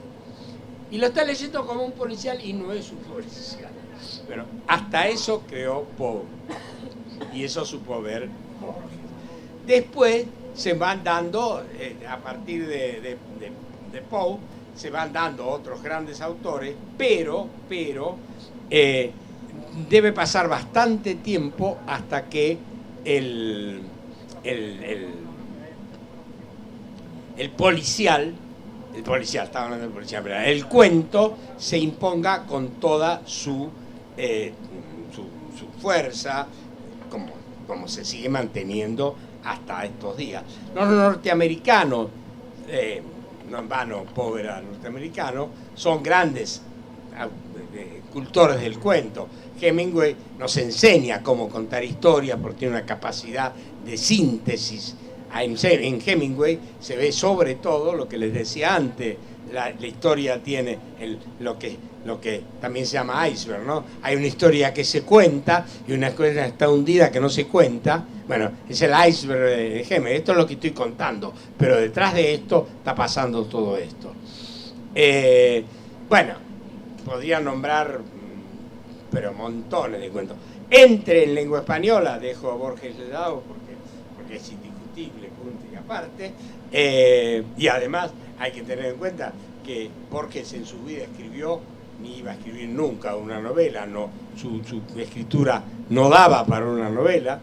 Speaker 1: Y lo está leyendo como un policial y no es un policial. Bueno, hasta eso creó Poe. Y eso supo ver Borges. Después se van dando, a partir de Poe, se van dando otros grandes autores, pero debe pasar bastante tiempo hasta que el policial, estaba hablando del policial, pero el cuento se imponga con toda su fuerza, como se sigue manteniendo hasta estos días. Los norteamericanos, no en vano Poe era norteamericano, son grandes cultores del cuento. Hemingway nos enseña cómo contar historias porque tiene una capacidad de síntesis. En Hemingway se ve sobre todo lo que les decía antes, la historia tiene lo que también se llama iceberg, ¿no? Hay una historia que se cuenta y una historia está hundida que no se cuenta. Bueno, es el iceberg de Hemingway. Esto es lo que estoy contando, pero detrás de esto está pasando todo esto. Bueno, podría nombrar, pero montones de cuentos. En lengua española, dejo a Borges de lado porque es indiscutible, punto y aparte. Y además hay que tener en cuenta que Borges en su vida escribió, ni iba a escribir nunca una novela, no, su escritura no daba para una novela.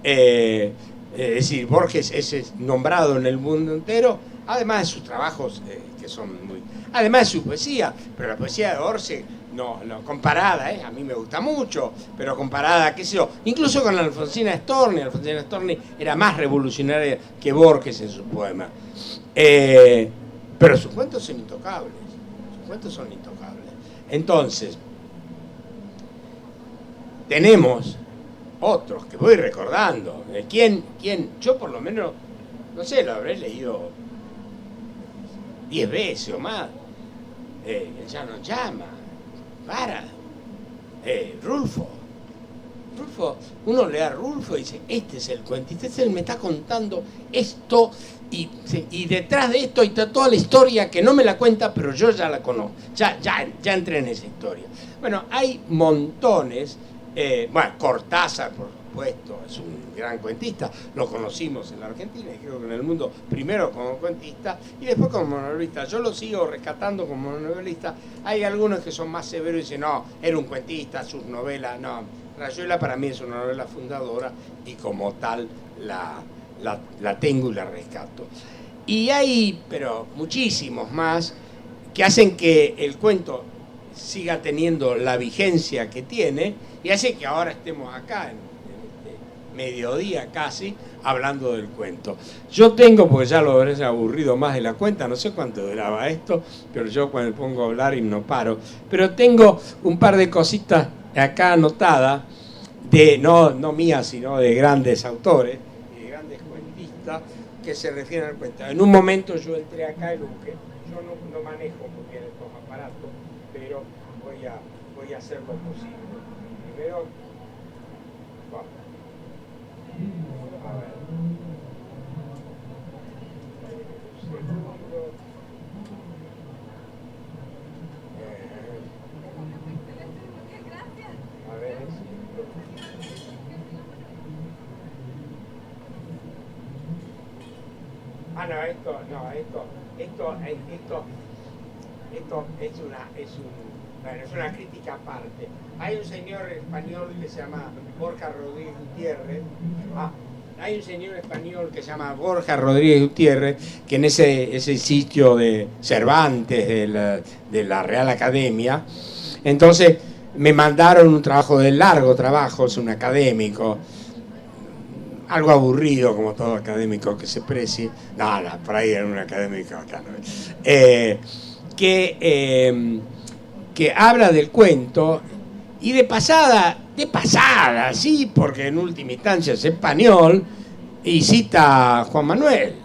Speaker 1: Es decir, Borges es nombrado en el mundo entero, además de sus trabajos que son muy... Además de su poesía, pero la poesía de Borges, no comparada, a mí me gusta mucho, pero comparada, qué sé yo, incluso con Alfonsina Storni era más revolucionaria que Borges en sus poemas. Pero sus cuentos son intocables, Entonces, tenemos otros que voy recordando. ¿Quién? Yo por lo menos, no sé, lo habré leído 10 veces o más. El Ya no llama, Vara, Rulfo, uno lee a Rulfo y dice, este es el cuentista, este me está contando esto y detrás de esto está toda la historia que no me la cuenta, pero yo ya la conozco, ya entré en esa historia. Bueno, hay montones. Bueno, Cortázar, por supuesto, es un gran cuentista, lo conocimos en la Argentina y creo que en el mundo primero como cuentista y después como novelista. Yo lo sigo rescatando como novelista. Hay algunos que son más severos y dicen, no, era un cuentista, sus novelas, no. Rayuela para mí es una novela fundadora y como tal la tengo y la rescato. Y hay, pero muchísimos más, que hacen que el cuento siga teniendo la vigencia que tiene y hace que ahora estemos acá en este mediodía casi hablando del cuento. Yo tengo, porque ya lo habré aburrido más de la cuenta, no sé cuánto duraba esto, pero yo cuando me pongo a hablar y no paro, pero tengo un par de cositas acá anotadas de, no mías, sino de grandes autores y de grandes cuentistas que se refieren al cuento. En un momento yo entré acá y lo busqué. Yo no manejo muy bien estos aparatos, pero voy a hacer lo posible. Primero, vamos. A ver. Un segundo. A ver, es una crítica aparte. Hay un señor español que se llama Borja Rodríguez Gutiérrez. Hay un señor español que se llama Borja Rodríguez Gutiérrez, que en ese sitio de Cervantes, de la Real Academia, entonces me mandaron un trabajo de largo trabajo, es un académico, algo aburrido como todo académico que se precie, no, por ahí era un académico acá, ¿no? Que habla del cuento y de pasada, sí, porque en última instancia es español y cita a Juan Manuel,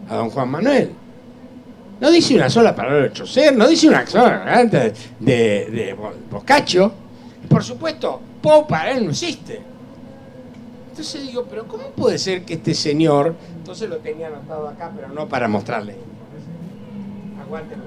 Speaker 1: a don Juan Manuel. No dice una sola palabra de Chaucer, no dice una sola palabra de Boccaccio. Por supuesto, Poe para él no existe. Entonces digo, pero ¿cómo puede ser que este señor, entonces lo tenía anotado acá, pero no para mostrarle? Aguántenlo.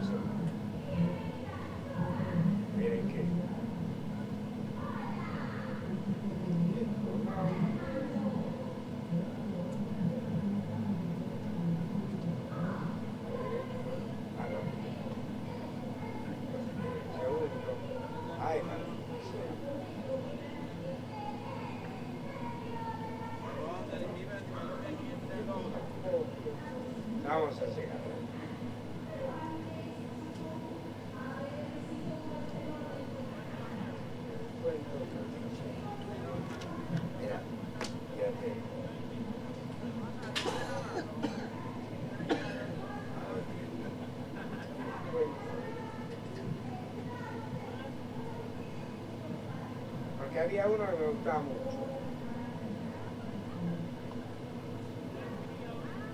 Speaker 1: que había uno que me gustaba mucho.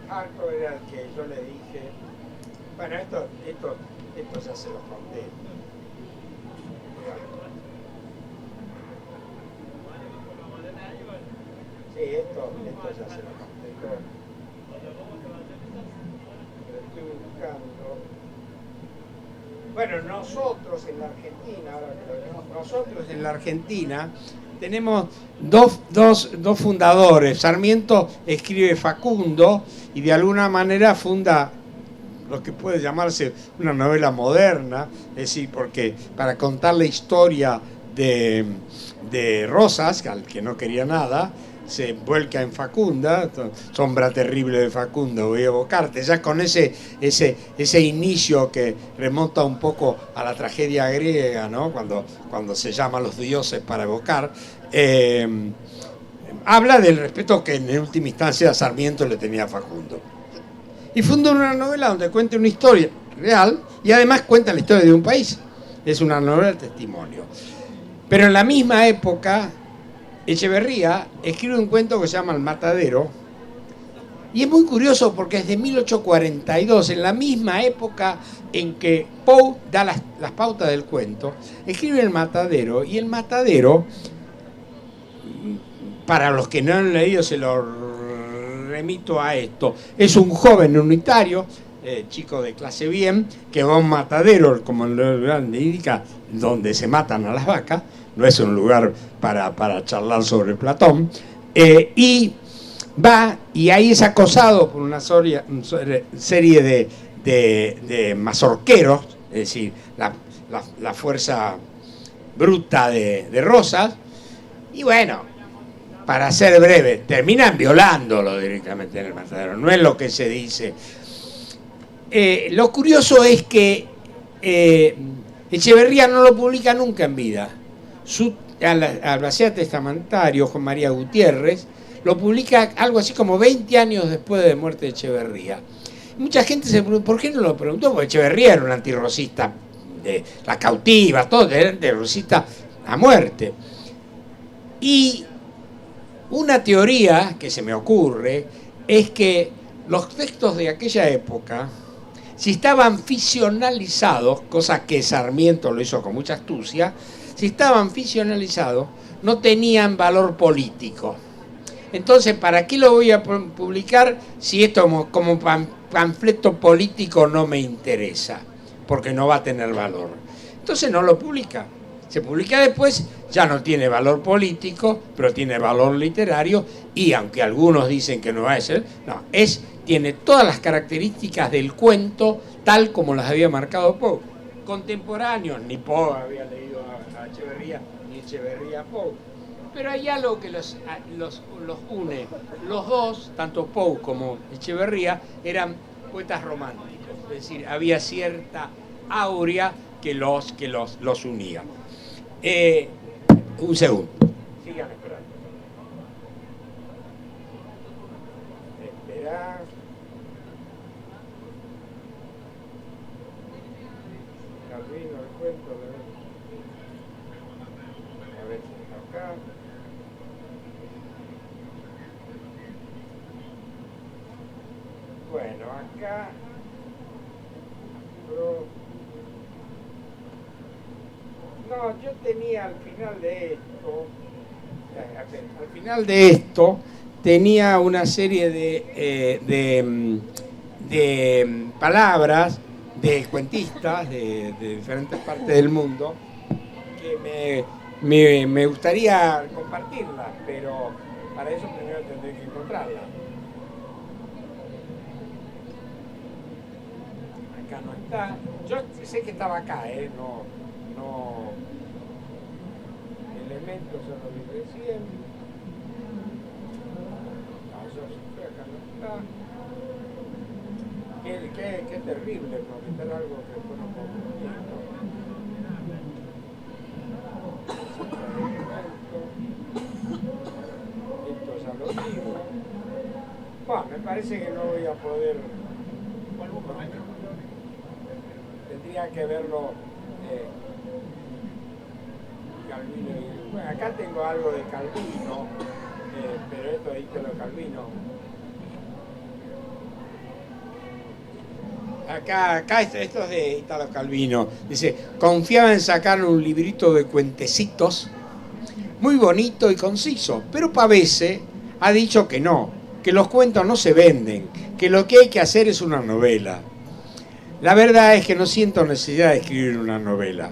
Speaker 1: Harto era el que yo le dije, bueno, esto ya se los conté. Sí, esto ya se los conté todo. Pero estoy buscando. Bueno, nosotros en la Argentina, ahora que lo vemos, nosotros en la Argentina tenemos dos fundadores. Sarmiento escribe Facundo y de alguna manera funda lo que puede llamarse una novela moderna, es decir, porque para contar la historia de Rosas, al que no quería nada, se vuelca en Facunda, Sombra terrible de Facundo, voy a evocarte, ya con ese inicio que remonta un poco a la tragedia griega, ¿no? Cuando se llama a los dioses para evocar, habla del respeto que en última instancia Sarmiento le tenía a Facundo. Y fundó una novela donde cuenta una historia real y además cuenta la historia de un país. Es una novela de testimonio. Pero en la misma época, Echeverría escribe un cuento que se llama El Matadero. Y es muy curioso porque es de 1842, en la misma época en que Poe da las pautas del cuento, escribe El Matadero. Y El Matadero, para los que no han leído, se lo remito a esto. Es un joven unitario, chico de clase bien, que va a un matadero, como lo indica, donde se matan a las vacas. No es un lugar para charlar sobre Platón. Y va, y ahí es acosado por una serie de mazorqueros, es decir, la fuerza bruta de Rosas. Y bueno, para ser breve, terminan violándolo directamente en el matadero, no es lo que se dice. Lo curioso es que Echeverría no lo publica nunca en vida. Su albacea testamentario, Juan María Gutiérrez, lo publica algo así como 20 años después de la muerte de Echeverría. Mucha gente se preguntó, ¿por qué no lo preguntó? Porque Echeverría era un antirrosista, de la cautiva, todo, era antirrosista a muerte. Y una teoría que se me ocurre es que los textos de aquella época, si estaban ficcionalizados, cosa que Sarmiento lo hizo con mucha astucia, si estaban ficcionalizados, no tenían valor político. Entonces, ¿para qué lo voy a publicar si esto como panfleto político no me interesa? Porque no va a tener valor. Entonces no lo publica. Se publica después, ya no tiene valor político, pero tiene valor literario, y aunque algunos dicen que no va a ser, no, tiene todas las características del cuento tal como las había marcado Poe. Contemporáneos, ni Poe había leído a Echeverría, ni Echeverría a Poe. Pero hay algo que los une. Los dos, tanto Poe como Echeverría, eran poetas románticos. Es decir, había cierta aurea que los unía. Un segundo. Sigan esperando. Esperá. Carlino, el cuento. A ver si está acá. Bueno, acá. No, yo tenía al final de esto, tenía una serie de palabras de cuentistas de diferentes partes del mundo que me gustaría compartirlas, pero para eso primero tendré que encontrarlas. Acá no está. Yo sé que estaba acá, no, elementos ya lo vi recién. Yo sé, acá no está. Qué terrible prometer algo que después no puedo cumplir. Esto ya lo digo. Bueno, me parece que no voy a poder. Tendría que verlo. Calvino. Bueno, acá tengo algo de Calvino, pero esto de Italo Calvino. Acá esto es de Italo Calvino. Dice, confiaba en sacar un librito de cuentecitos muy bonito y conciso, pero Pavese ha dicho que no, que los cuentos no se venden, que lo que hay que hacer es una novela. La verdad es que no siento necesidad de escribir una novela.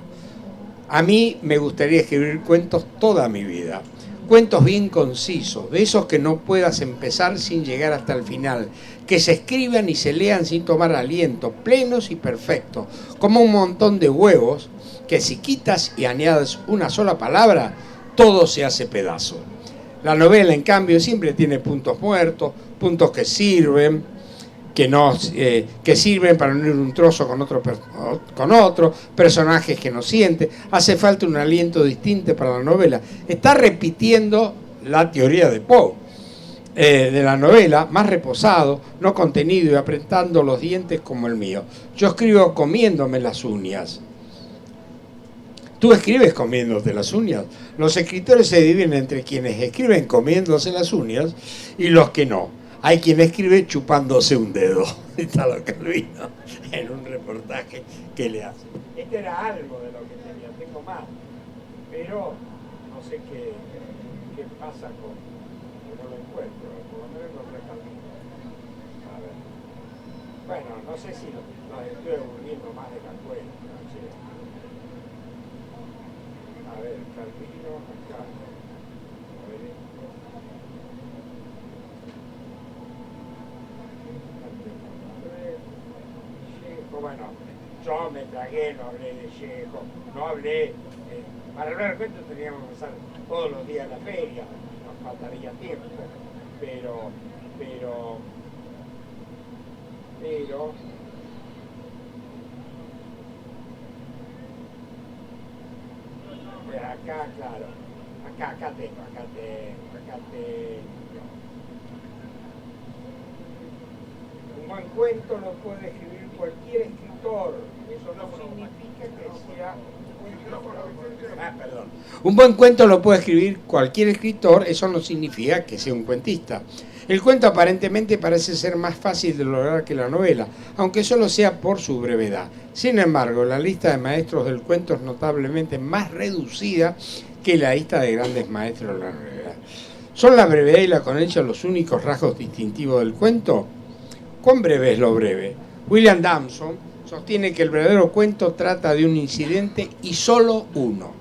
Speaker 1: A mí me gustaría escribir cuentos toda mi vida. Cuentos bien concisos, de esos que no puedas empezar sin llegar hasta el final, que se escriban y se lean sin tomar aliento, plenos y perfectos, como un montón de huevos que si quitas y añades una sola palabra, todo se hace pedazo. La novela, en cambio, siempre tiene puntos muertos, puntos que sirven, que sirven para unir un trozo con otro, personajes que no sienten. Hace falta un aliento distinto para la novela. Está repitiendo la teoría de Poe, de la novela, más reposado, no contenido y apretando los dientes como el mío. Yo escribo comiéndome las uñas. ¿Tú escribes comiéndote las uñas? Los escritores se dividen entre quienes escriben comiéndose las uñas y los que no. Hay quien escribe chupándose un dedo. Italo Calvino, en un reportaje que le hace. Este era algo de lo que tenía, tengo más. Pero no sé qué pasa con... No lo encuentro, por lo menos encontré Calvino. A ver. Bueno, no sé si los estoy aburriendo más de la cuenta. A ver, Calvino, acá. A ver esto. Bueno, yo me tragué, no hablé de Chejo, no hablé... para hablar de cuentos teníamos que pasar todos los días a la feria, nos faltaría tiempo, pero acá, claro, acá tengo. Un buen cuento lo puede escribir cualquier escritor, eso no significa que sea... perdón. Un buen cuento lo puede escribir cualquier escritor, eso no significa que sea un cuentista. El cuento aparentemente parece ser más fácil de lograr que la novela, aunque solo sea por su brevedad. Sin embargo, la lista de maestros del cuento es notablemente más reducida que la lista de grandes maestros de la novela. ¿Son la brevedad y la coherencia los únicos rasgos distintivos del cuento? ¿Cuán breve es lo breve? William Damson sostiene que el verdadero cuento trata de un incidente y solo uno.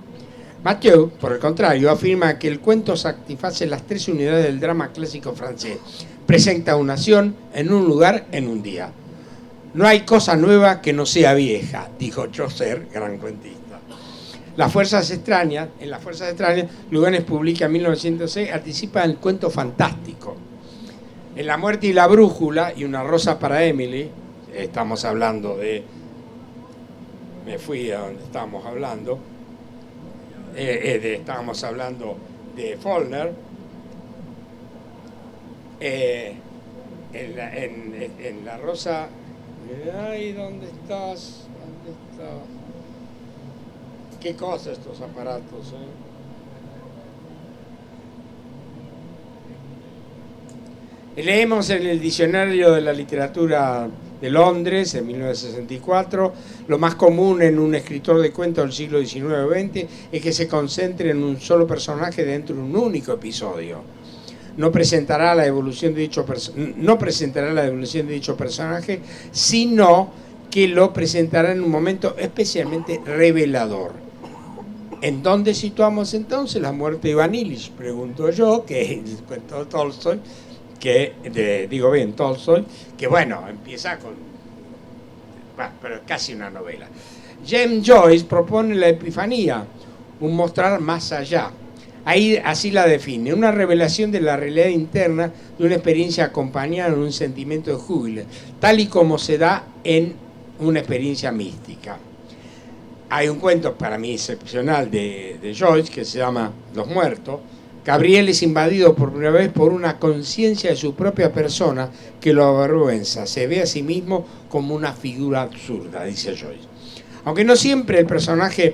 Speaker 1: Mathieu, por el contrario, afirma que el cuento satisface las tres unidades del drama clásico francés. Presenta una acción en un lugar, en un día. No hay cosa nueva que no sea vieja, dijo Chaucer, gran cuentista. En Las Fuerzas Extrañas, Lugones publica en 1906, anticipa el cuento fantástico. En La Muerte y la Brújula y Una rosa para Emily, estamos hablando de... Me fui a donde estábamos hablando. Estábamos hablando de Faulkner. En La Rosa... Ay, ¿dónde estás? ¿Qué cosa estos aparatos? Leemos en el Diccionario de la Literatura de Londres, en 1964, lo más común en un escritor de cuentos del siglo XIX o XX es que se concentre en un solo personaje dentro de un único episodio. No presentará la evolución de dicho personaje, sino que lo presentará en un momento especialmente revelador. ¿En dónde situamos entonces La Muerte de Ivan Illich? Pregunto yo, que es el cuento de Tolstoy, Tolstoy, que bueno, empieza con... pero es casi una novela. James Joyce propone la epifanía, un mostrar más allá. Ahí así la define, una revelación de la realidad interna de una experiencia acompañada de un sentimiento de júbilo, tal y como se da en una experiencia mística. Hay un cuento para mí excepcional de Joyce que se llama Los Muertos. Gabriel es invadido por primera vez por una conciencia de su propia persona que lo avergüenza. Se ve a sí mismo como una figura absurda, dice Joyce. Aunque no siempre el personaje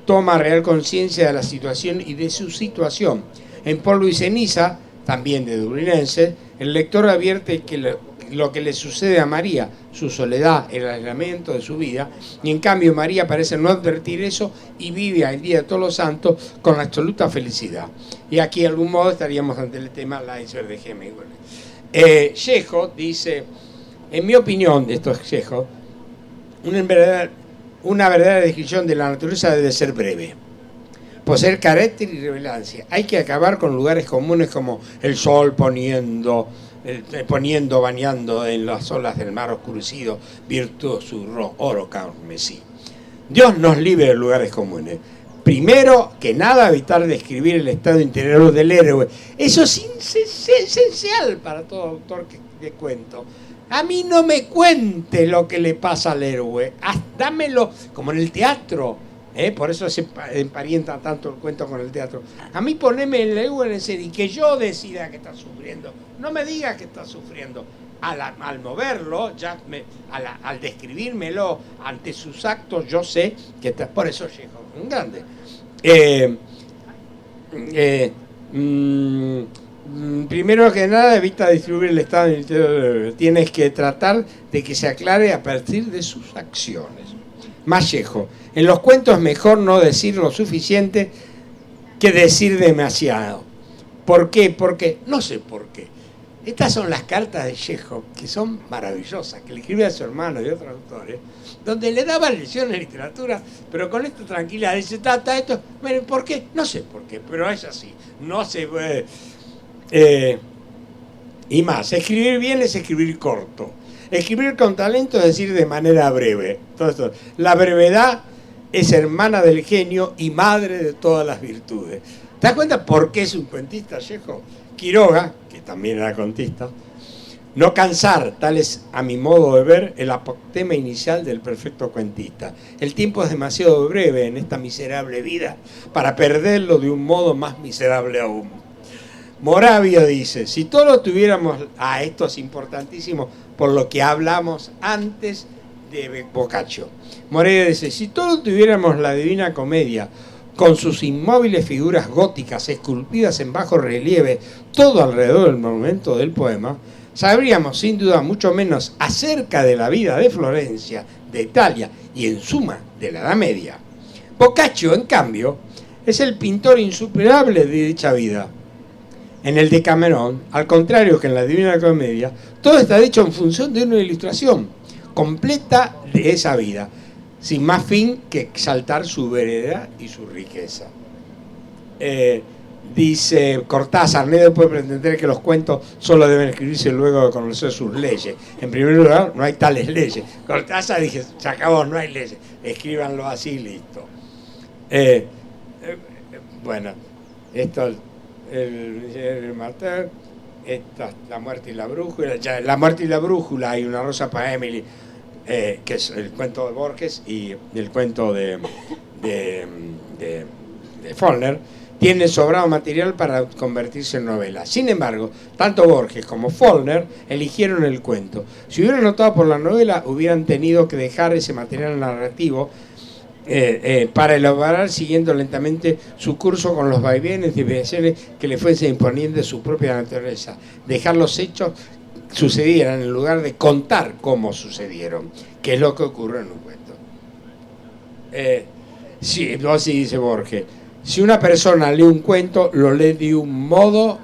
Speaker 1: toma real conciencia de la situación y de su situación. En Polvo y Ceniza, también de Dublinense, el lector advierte que lo que le sucede a María, su soledad, el aislamiento de su vida, y en cambio María parece no advertir eso y vive el Día de Todos los Santos con absoluta felicidad. Y aquí de algún modo estaríamos ante el tema del iceberg de Hemingway. Chekhov dice, en mi opinión, de estos Chekhov, una verdadera descripción de la naturaleza debe ser breve, poseer carácter y relevancia. Hay que acabar con lugares comunes como el sol poniendo, bañando en las olas del mar oscurecido, virtuoso oro carmesí. Dios nos libre de lugares comunes. Primero que nada, evitar describir el estado interior del héroe. Eso es esencial para todo autor de cuento. A mí no me cuente lo que le pasa al héroe, dámelo como en el teatro, por eso se emparenta tanto el cuento con el teatro. A mí poneme el héroe en escena y que yo decida que está sufriendo, no me diga que está sufriendo. Al moverlo, al describírmelo ante sus actos, yo sé que está, por eso llegó un grande. Primero que nada, evita distribuir el estado del interior. Tienes que tratar de que se aclare a partir de sus acciones. Mallejo. En los cuentos es mejor no decir lo suficiente que decir demasiado. ¿Por qué? Porque, no sé por qué. Estas son las cartas de Chekhov, que son maravillosas, que le escribe a su hermano y otros autores, donde le daba lecciones de literatura, pero con esto tranquila, dice, trata esto, bueno, ¿por qué? No sé por qué, pero es así. No se puede. Y más, escribir bien es escribir corto. Escribir con talento es decir de manera breve. Entonces, la brevedad es hermana del genio y madre de todas las virtudes. ¿Te das cuenta por qué es un cuentista, Chekhov? Quiroga, que también era contista, no cansar, tal es a mi modo de ver el apotema inicial del perfecto cuentista. El tiempo es demasiado breve en esta miserable vida para perderlo de un modo más miserable aún. Moravia dice, si todos tuviéramos, esto es importantísimo por lo que hablamos antes de Boccaccio. Moravia dice, si todos tuviéramos la Divina Comedia con sus inmóviles figuras góticas esculpidas en bajo relieve todo alrededor del monumento del poema, sabríamos sin duda mucho menos acerca de la vida de Florencia, de Italia y en suma de la Edad Media. Boccaccio, en cambio, es el pintor insuperable de dicha vida. En el Decamerón, al contrario que en la Divina Comedia, todo está dicho en función de una ilustración completa de esa vida, sin más fin que exaltar su veredad y su riqueza. Dice Cortázar, nadie puede pretender que los cuentos solo deben escribirse luego de conocer sus leyes. En primer lugar, no hay tales leyes. Cortázar dije, se acabó, no hay leyes. Escríbanlo así, listo. Bueno, esto el Mater, esta, La muerte y la brújula. Ya, La muerte y la brújula y Una rosa para Emily, que es el cuento de Borges y el cuento de Faulkner, tiene sobrado material para convertirse en novela. Sin embargo, tanto Borges como Faulkner eligieron el cuento. Si hubieran optado por la novela, hubieran tenido que dejar ese material narrativo para elaborar siguiendo lentamente su curso con los vaivenes y desviaciones que le fuese imponiendo su propia naturaleza. Dejar los hechos sucedieran en lugar de contar cómo sucedieron, que es lo que ocurre en un cuento. Sí, así dice Borges. Si una persona lee un cuento, lo lee de un modo...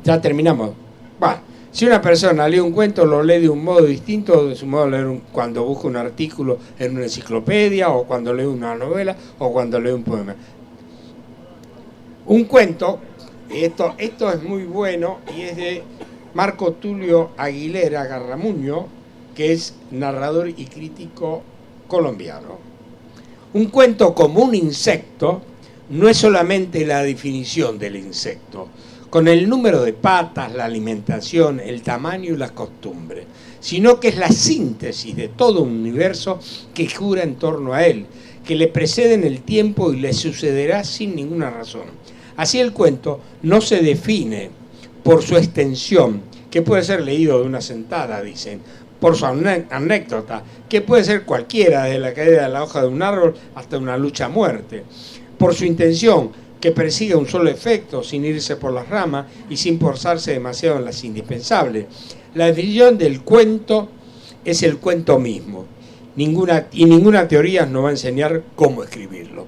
Speaker 1: Ya terminamos. Si una persona lee un cuento, lo lee de un modo distinto de su modo de leer cuando busca un artículo en una enciclopedia, o cuando lee una novela, o cuando lee un poema. Un cuento, esto es muy bueno, y es de Marco Tulio Aguilera Garramuño, que es narrador y crítico colombiano. Un cuento como un insecto no es solamente la definición del insecto, con el número de patas, la alimentación, el tamaño y las costumbres, sino que es la síntesis de todo un universo que gira en torno a él, que le precede en el tiempo y le sucederá sin ninguna razón. Así el cuento no se define por su extensión, que puede ser leído de una sentada, dicen, por su anécdota, que puede ser cualquiera, desde la caída de la hoja de un árbol hasta una lucha a muerte, por su intención, que persigue un solo efecto, sin irse por las ramas y sin forzarse demasiado en las indispensables. La definición del cuento es el cuento mismo. Ninguna teoría nos va a enseñar cómo escribirlo.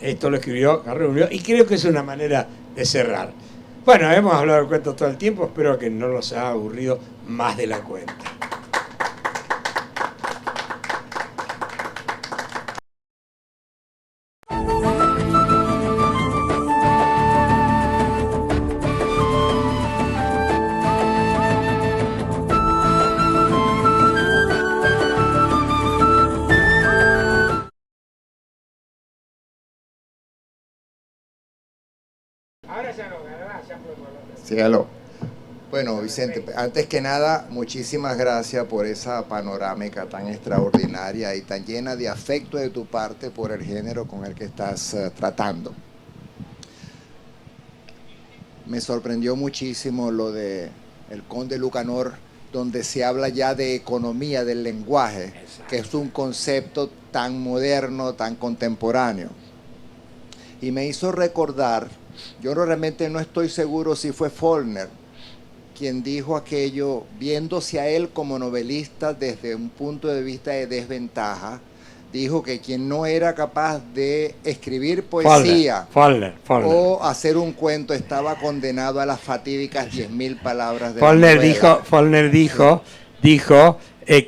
Speaker 1: Esto lo escribió Carrero Unión y creo que es una manera de cerrar. Bueno, hemos hablado de cuentos todo el tiempo, espero que no los haya aburrido más de la cuenta.
Speaker 2: Sí, aló. Bueno, Vicente, antes que nada, muchísimas gracias por esa panorámica tan extraordinaria y tan llena de afecto de tu parte por el género con el que estás tratando. Me sorprendió muchísimo lo de El Conde Lucanor, donde se habla ya de economía del lenguaje, exacto, que es un concepto tan moderno, tan contemporáneo. Y me hizo recordar, yo realmente no estoy seguro si fue Faulkner quien dijo aquello, viéndose a él como novelista desde un punto de vista de desventaja, dijo que quien no era capaz de escribir poesía
Speaker 1: Faulkner.
Speaker 2: o hacer un cuento estaba condenado a las fatídicas 10.000 palabras de la novela.
Speaker 1: Faulkner dijo,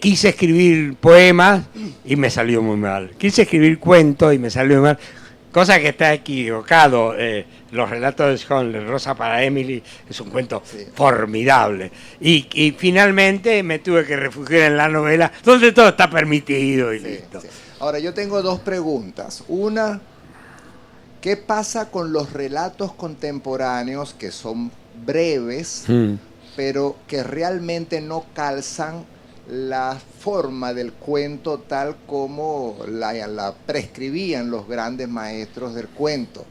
Speaker 1: quise escribir poemas y me salió muy mal. Quise escribir cuentos y me salió muy mal. Cosa que está equivocado. Los relatos de Faulkner, Rosa para Emily, es un cuento formidable. Y finalmente me tuve que refugiar en la novela, donde todo está permitido y listo.
Speaker 2: Sí. Ahora, yo tengo dos preguntas. Una, ¿qué pasa con los relatos contemporáneos que son breves, pero que realmente no calzan la forma del cuento tal como la prescribían los grandes maestros del cuento?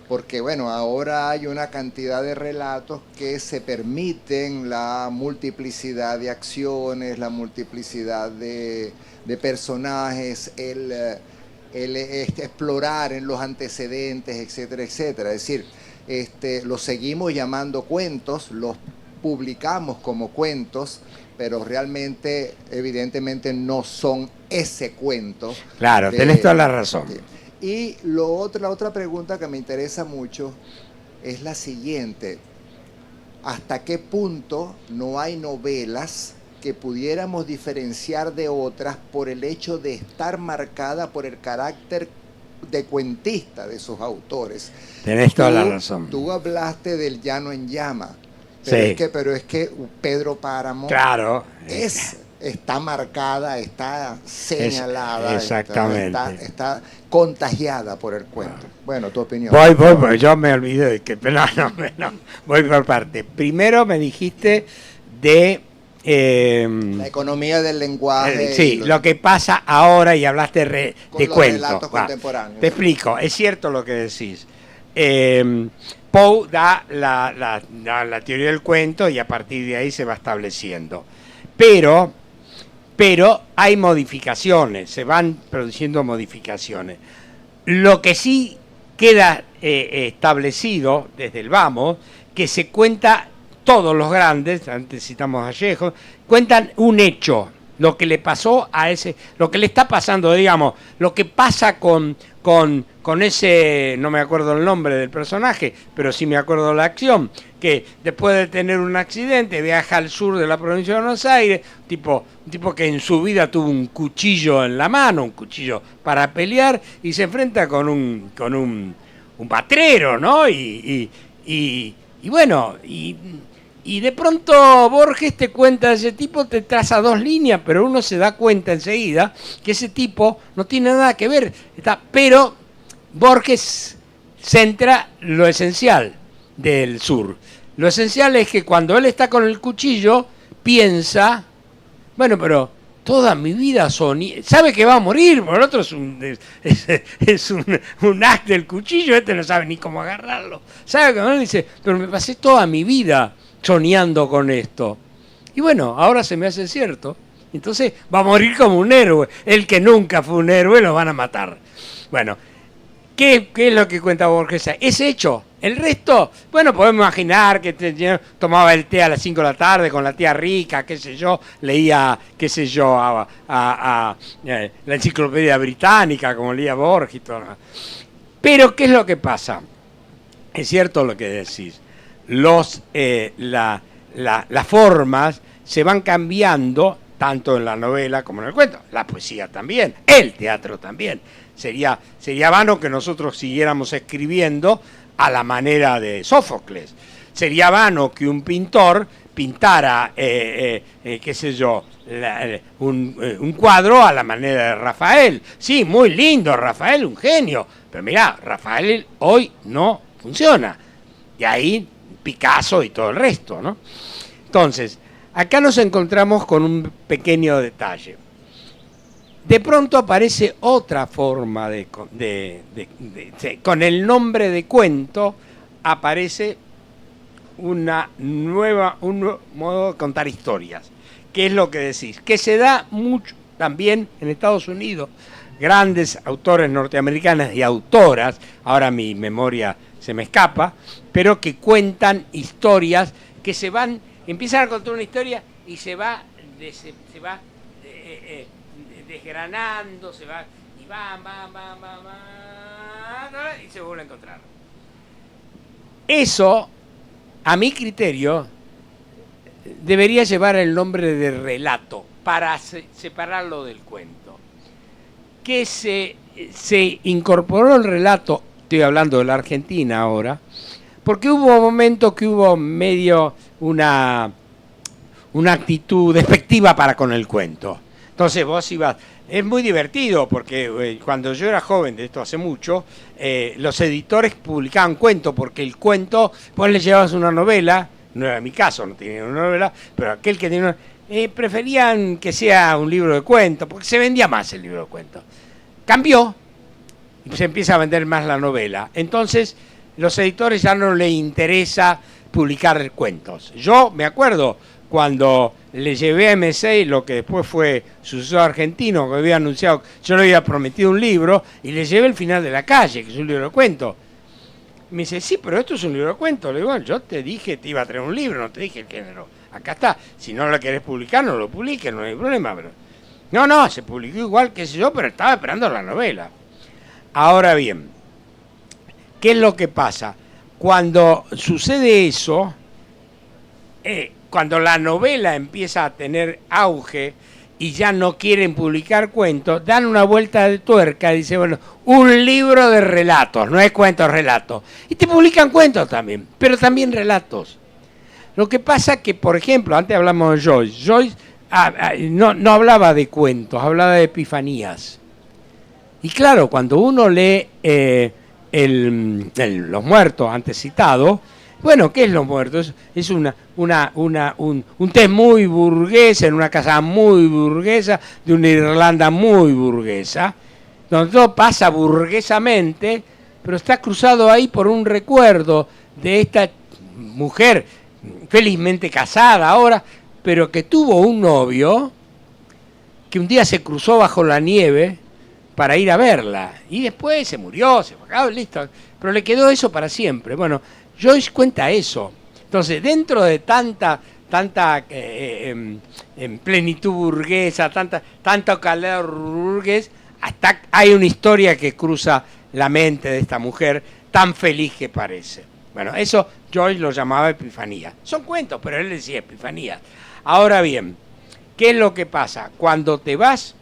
Speaker 2: Porque bueno, ahora hay una cantidad de relatos que se permiten la multiplicidad de acciones, la multiplicidad de personajes, el explorar en los antecedentes, etcétera, etcétera. Es decir, los seguimos llamando cuentos, los publicamos como cuentos, pero realmente, evidentemente, no son ese cuento.
Speaker 1: Claro, tenés toda la razón.
Speaker 2: Y la otra pregunta que me interesa mucho es la siguiente. ¿Hasta qué punto no hay novelas que pudiéramos diferenciar de otras por el hecho de estar marcada por el carácter de cuentista de sus autores?
Speaker 1: Tenés toda la razón.
Speaker 2: Tú hablaste del Llano en Llama.
Speaker 1: Sí.
Speaker 2: Pero es que Pedro Páramo,
Speaker 1: claro,
Speaker 2: está marcada, está señalada,
Speaker 1: exactamente,
Speaker 2: está contagiada por el cuento. Bueno, tu opinión.
Speaker 1: Voy, yo me olvidé de que, no, voy por parte. Primero me dijiste de
Speaker 2: la economía del lenguaje.
Speaker 1: Sí, lo que pasa ahora, y hablaste de cuentos.
Speaker 2: Relatos contemporáneos.
Speaker 1: Te explico, es cierto lo que decís. Poe da la teoría del cuento y a partir de ahí se va estableciendo. Pero hay modificaciones, se van produciendo modificaciones. Lo que sí queda establecido desde el vamos, que se cuenta, todos los grandes, antes citamos a Vallejo, cuentan un hecho, lo que le pasó a ese, lo que le está pasando, digamos, lo que pasa con ese, no me acuerdo el nombre del personaje, pero sí me acuerdo la acción, que después de tener un accidente viaja al sur de la provincia de Buenos Aires, un tipo que en su vida tuvo un cuchillo en la mano, un cuchillo para pelear, y se enfrenta con un batrero, ¿no? Y bueno, y de pronto Borges te cuenta de ese tipo, te traza dos líneas, pero uno se da cuenta enseguida que ese tipo no tiene nada que ver. Pero Borges centra lo esencial del sur. Lo esencial es que cuando él está con el cuchillo, piensa, bueno, pero toda mi vida sabe que va a morir, por el otro es un as del cuchillo, no sabe ni cómo agarrarlo. Sabe que no, dice, pero me pasé toda mi vida soñando con esto. Y bueno, ahora se me hace cierto.
Speaker 3: Entonces va a morir como un héroe. El que nunca fue un héroe lo van a matar. Bueno, ¿qué es lo que cuenta Borges? Es hecho. El resto, bueno, podemos imaginar que tomaba el té a las 5 de la tarde con la tía rica, qué sé yo, leía, qué sé yo, la enciclopedia británica, como leía Borges y todo. Pero, ¿qué es lo que pasa? Es cierto lo que decís. Las formas se van cambiando, tanto en la novela como en el cuento. La poesía también, el teatro también. Sería vano que nosotros siguiéramos escribiendo a la manera de Sófocles. Sería vano que un pintor pintara, qué sé yo, un cuadro a la manera de Rafael. Sí, muy lindo, Rafael, un genio. Pero mirá, Rafael hoy no funciona. Y ahí Picasso y todo el resto, ¿no? Entonces, acá nos encontramos con un pequeño detalle. De pronto aparece otra forma con el nombre de cuento aparece un nuevo modo de contar historias. ¿Qué es lo que decís? Que se da mucho también en Estados Unidos. Grandes autores norteamericanos y autoras, ahora mi memoria se me escapa, pero que cuentan historias que empiezan a contar una historia y se va desgranando, y se vuelve a encontrar. Eso, a mi criterio, debería llevar el nombre de relato para separarlo del cuento. Que se incorporó el relato, estoy hablando de la Argentina ahora, porque hubo momentos que hubo medio una actitud despectiva para con el cuento. Entonces vos ibas, es muy divertido porque cuando yo era joven, de esto hace mucho, los editores publicaban cuentos porque el cuento, vos le llevabas una novela, no era mi caso, no tenía una novela, pero aquel que tenía preferían que sea un libro de cuentos porque se vendía más el libro de cuentos. Cambió y se empieza a vender más la novela. Entonces los editores ya no les interesa publicar cuentos. Yo me acuerdo cuando le llevé a M6 lo que después fue Suceso Argentino, que había anunciado, yo le había prometido un libro, y le llevé El final de la calle, que es un libro de cuentos. Me dice, sí, pero esto es un libro de cuentos. Le digo, yo te dije, te iba a traer un libro, no te dije el género. Acá está, si no lo querés publicar, no lo publiques, no hay problema. Pero no, se publicó igual, qué sé yo, pero estaba esperando la novela. Ahora bien, ¿qué es lo que pasa? Cuando sucede eso, cuando la novela empieza a tener auge y ya no quieren publicar cuentos, dan una vuelta de tuerca y dicen, bueno, un libro de relatos, no es cuentos, relatos. Y te publican cuentos también, pero también relatos. Lo que pasa que, por ejemplo, antes hablamos de Joyce. Joyce no hablaba de cuentos, hablaba de epifanías. Y claro, cuando uno lee Los Muertos, antes citado, bueno, ¿qué es Los Muertos? Es un test muy burgués, en una casa muy burguesa, de una Irlanda muy burguesa, donde todo pasa burguesamente, pero está cruzado ahí por un recuerdo de esta mujer, felizmente casada ahora, pero que tuvo un novio que un día se cruzó bajo la nieve para ir a verla, y después se murió, se fue, listo, pero le quedó eso para siempre. Bueno, Joyce cuenta eso. Entonces, dentro de tanta plenitud burguesa, tanto calor burgués, hasta hay una historia que cruza la mente de esta mujer tan feliz que parece. Bueno, eso Joyce lo llamaba epifanía. Son cuentos, pero él decía epifanía. Ahora bien, ¿qué es lo que pasa? Cuando te vas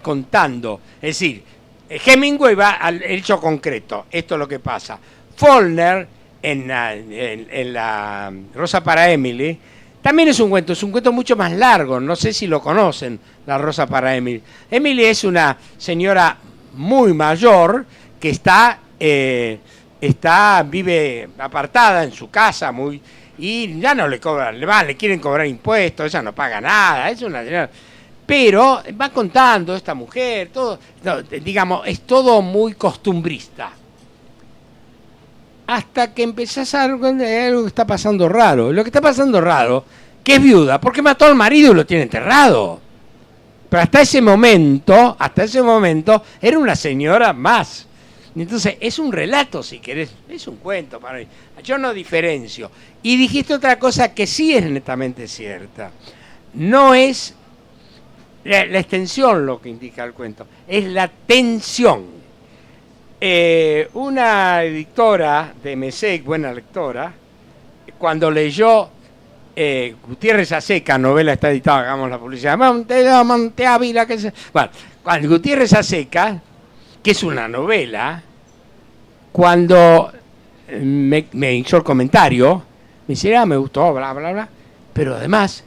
Speaker 3: contando, es decir, Hemingway va al hecho concreto, esto es lo que pasa. Faulkner, en la Rosa para Emily, también es un cuento mucho más largo, no sé si lo conocen, La Rosa para Emily. Emily es una señora muy mayor que vive apartada en su casa, y ya no le cobran, le quieren cobrar impuestos, ella no paga nada, es una señora. Pero va contando esta mujer, todo, digamos, es todo muy costumbrista. Hasta que empezás a ver algo que está pasando raro. Lo que está pasando raro que es viuda porque mató al marido y lo tiene enterrado. Pero hasta ese momento, era una señora más. Entonces, es un relato, si querés, es un cuento para mí. Yo no diferencio. Y dijiste otra cosa que sí es netamente cierta. No es la extensión lo que indica el cuento, es la tensión. Una editora de MESEC, buena lectora, cuando leyó Gutiérrez Aseca, novela está editada, hagamos la publicidad, Monte Ávila, que se... Bueno, cuando Gutiérrez Aseca, que es una novela, cuando me hizo el comentario, me dice, me gustó, bla, bla, bla, pero además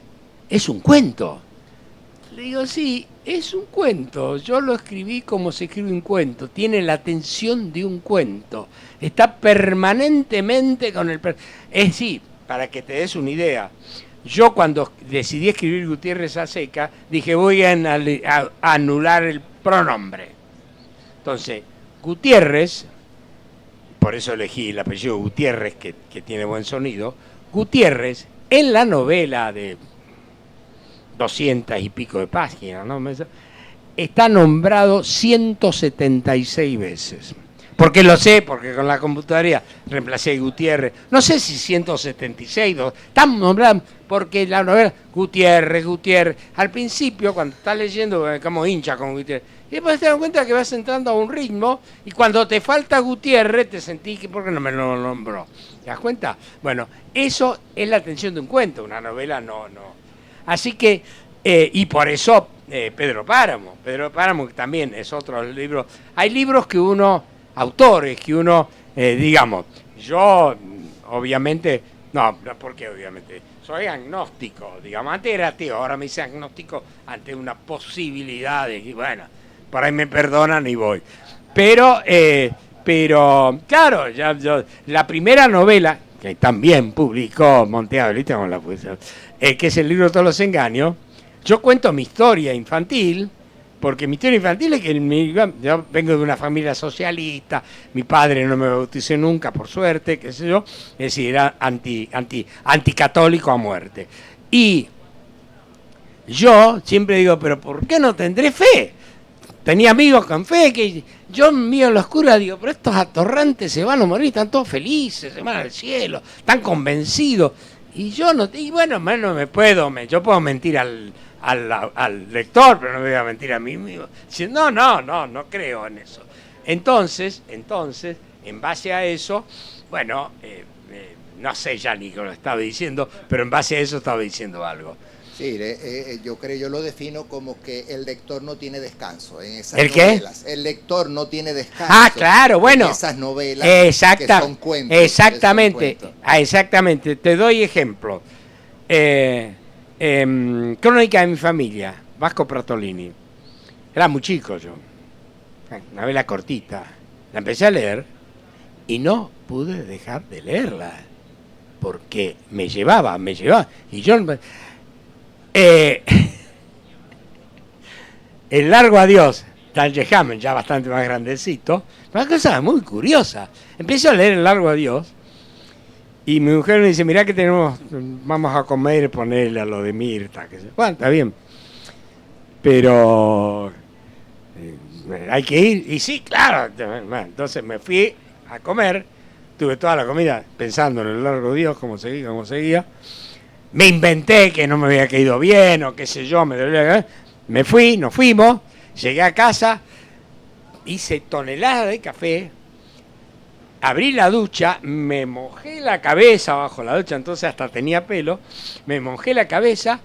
Speaker 3: es un cuento. Le digo, sí, es un cuento. Yo lo escribí como se escribe un cuento. Tiene la tensión de un cuento. Está permanentemente con el... sí, para que te des una idea. Yo cuando decidí escribir Gutiérrez Aseca, dije, voy a anular el pronombre. Entonces, Gutiérrez, por eso elegí el apellido Gutiérrez, que tiene buen sonido, Gutiérrez, en la novela de 200 y pico de páginas, ¿no? Está nombrado 176 veces. Porque lo sé, porque con la computadora reemplacé Gutiérrez. No sé si 176, están nombrados porque la novela Gutiérrez. Al principio, cuando estás leyendo, como hincha con Gutiérrez. Y después te das cuenta que vas entrando a un ritmo y cuando te falta Gutiérrez te sentís que ¿por qué no me lo nombró? ¿Te das cuenta? Bueno, eso es la tensión de un cuento, una novela no. Así que, y por eso Pedro Páramo que también es otro libro. Hay libros que autores que uno, digamos, yo obviamente, no, porque obviamente, soy agnóstico, digamos, antes era ateo, ahora me hice agnóstico ante una posibilidad y bueno, por ahí me perdonan y voy. Pero claro, la primera novela, que también publicó Monte Ávila, con la que es el libro de todos los engaños, yo cuento mi historia infantil, porque mi historia infantil es que yo vengo de una familia socialista, mi padre no me bautizó nunca, por suerte, qué sé yo, es decir, era anticatólico a muerte. Y yo siempre digo, pero ¿por qué no tendré fe? Tenía amigos con fe, que yo miro en la oscura, digo, pero estos atorrantes se van a morir, están todos felices, se van al cielo, están convencidos. Y yo no, y bueno, no me puedo, yo puedo mentir al lector, pero no me voy a mentir a mí mismo. No creo en eso. Entonces, en base a eso, bueno, no sé ya ni lo estaba diciendo, pero en base a eso estaba diciendo algo.
Speaker 2: Sí, yo lo defino como que el lector no tiene descanso en esas
Speaker 3: ¿El qué?
Speaker 2: novelas. El lector no tiene descanso.
Speaker 3: Claro, bueno.
Speaker 2: En esas novelas que son cuentos.
Speaker 3: Exactamente, exactamente. Te doy ejemplo. Crónica de mi familia, Vasco Pratolini. Era muy chico yo. Una novela cortita. La empecé a leer y no pude dejar de leerla. Porque me llevaba. Y yo... El largo adiós, Dale Hammond, ya bastante más grandecito, una cosa muy curiosa. Empiezo a leer El largo adiós y mi mujer me dice, mirá que vamos a comer y ponerle a lo de Mirta. Bueno, está bien, pero hay que ir. Y sí, claro. Bueno, entonces me fui a comer, tuve toda la comida pensando en El largo adiós, cómo seguía. Me inventé que no me había caído bien o qué sé yo, me fui, nos fuimos, llegué a casa, hice toneladas de café, abrí la ducha, me mojé la cabeza bajo la ducha, entonces hasta tenía pelo, me mojé la cabeza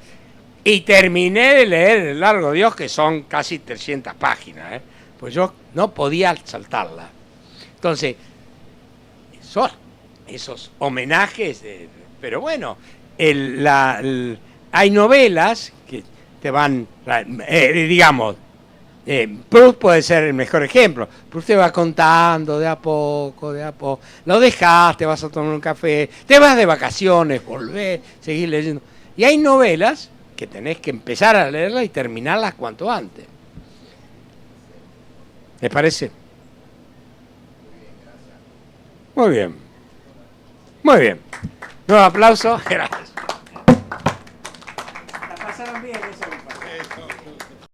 Speaker 3: y terminé de leer El largo Dios, que son casi 300 páginas, pues yo no podía saltarla. Entonces, esos homenajes, pero bueno, hay novelas que te van, digamos, Proust puede ser el mejor ejemplo. Proust te va contando de a poco, lo dejas, te vas a tomar un café, te vas de vacaciones, volvés, seguís leyendo. Y hay novelas que tenés que empezar a leerlas y terminarlas cuanto antes. ¿Les parece? Muy bien. Nuevo aplauso. Gracias. pasaron bien, eso me pasó.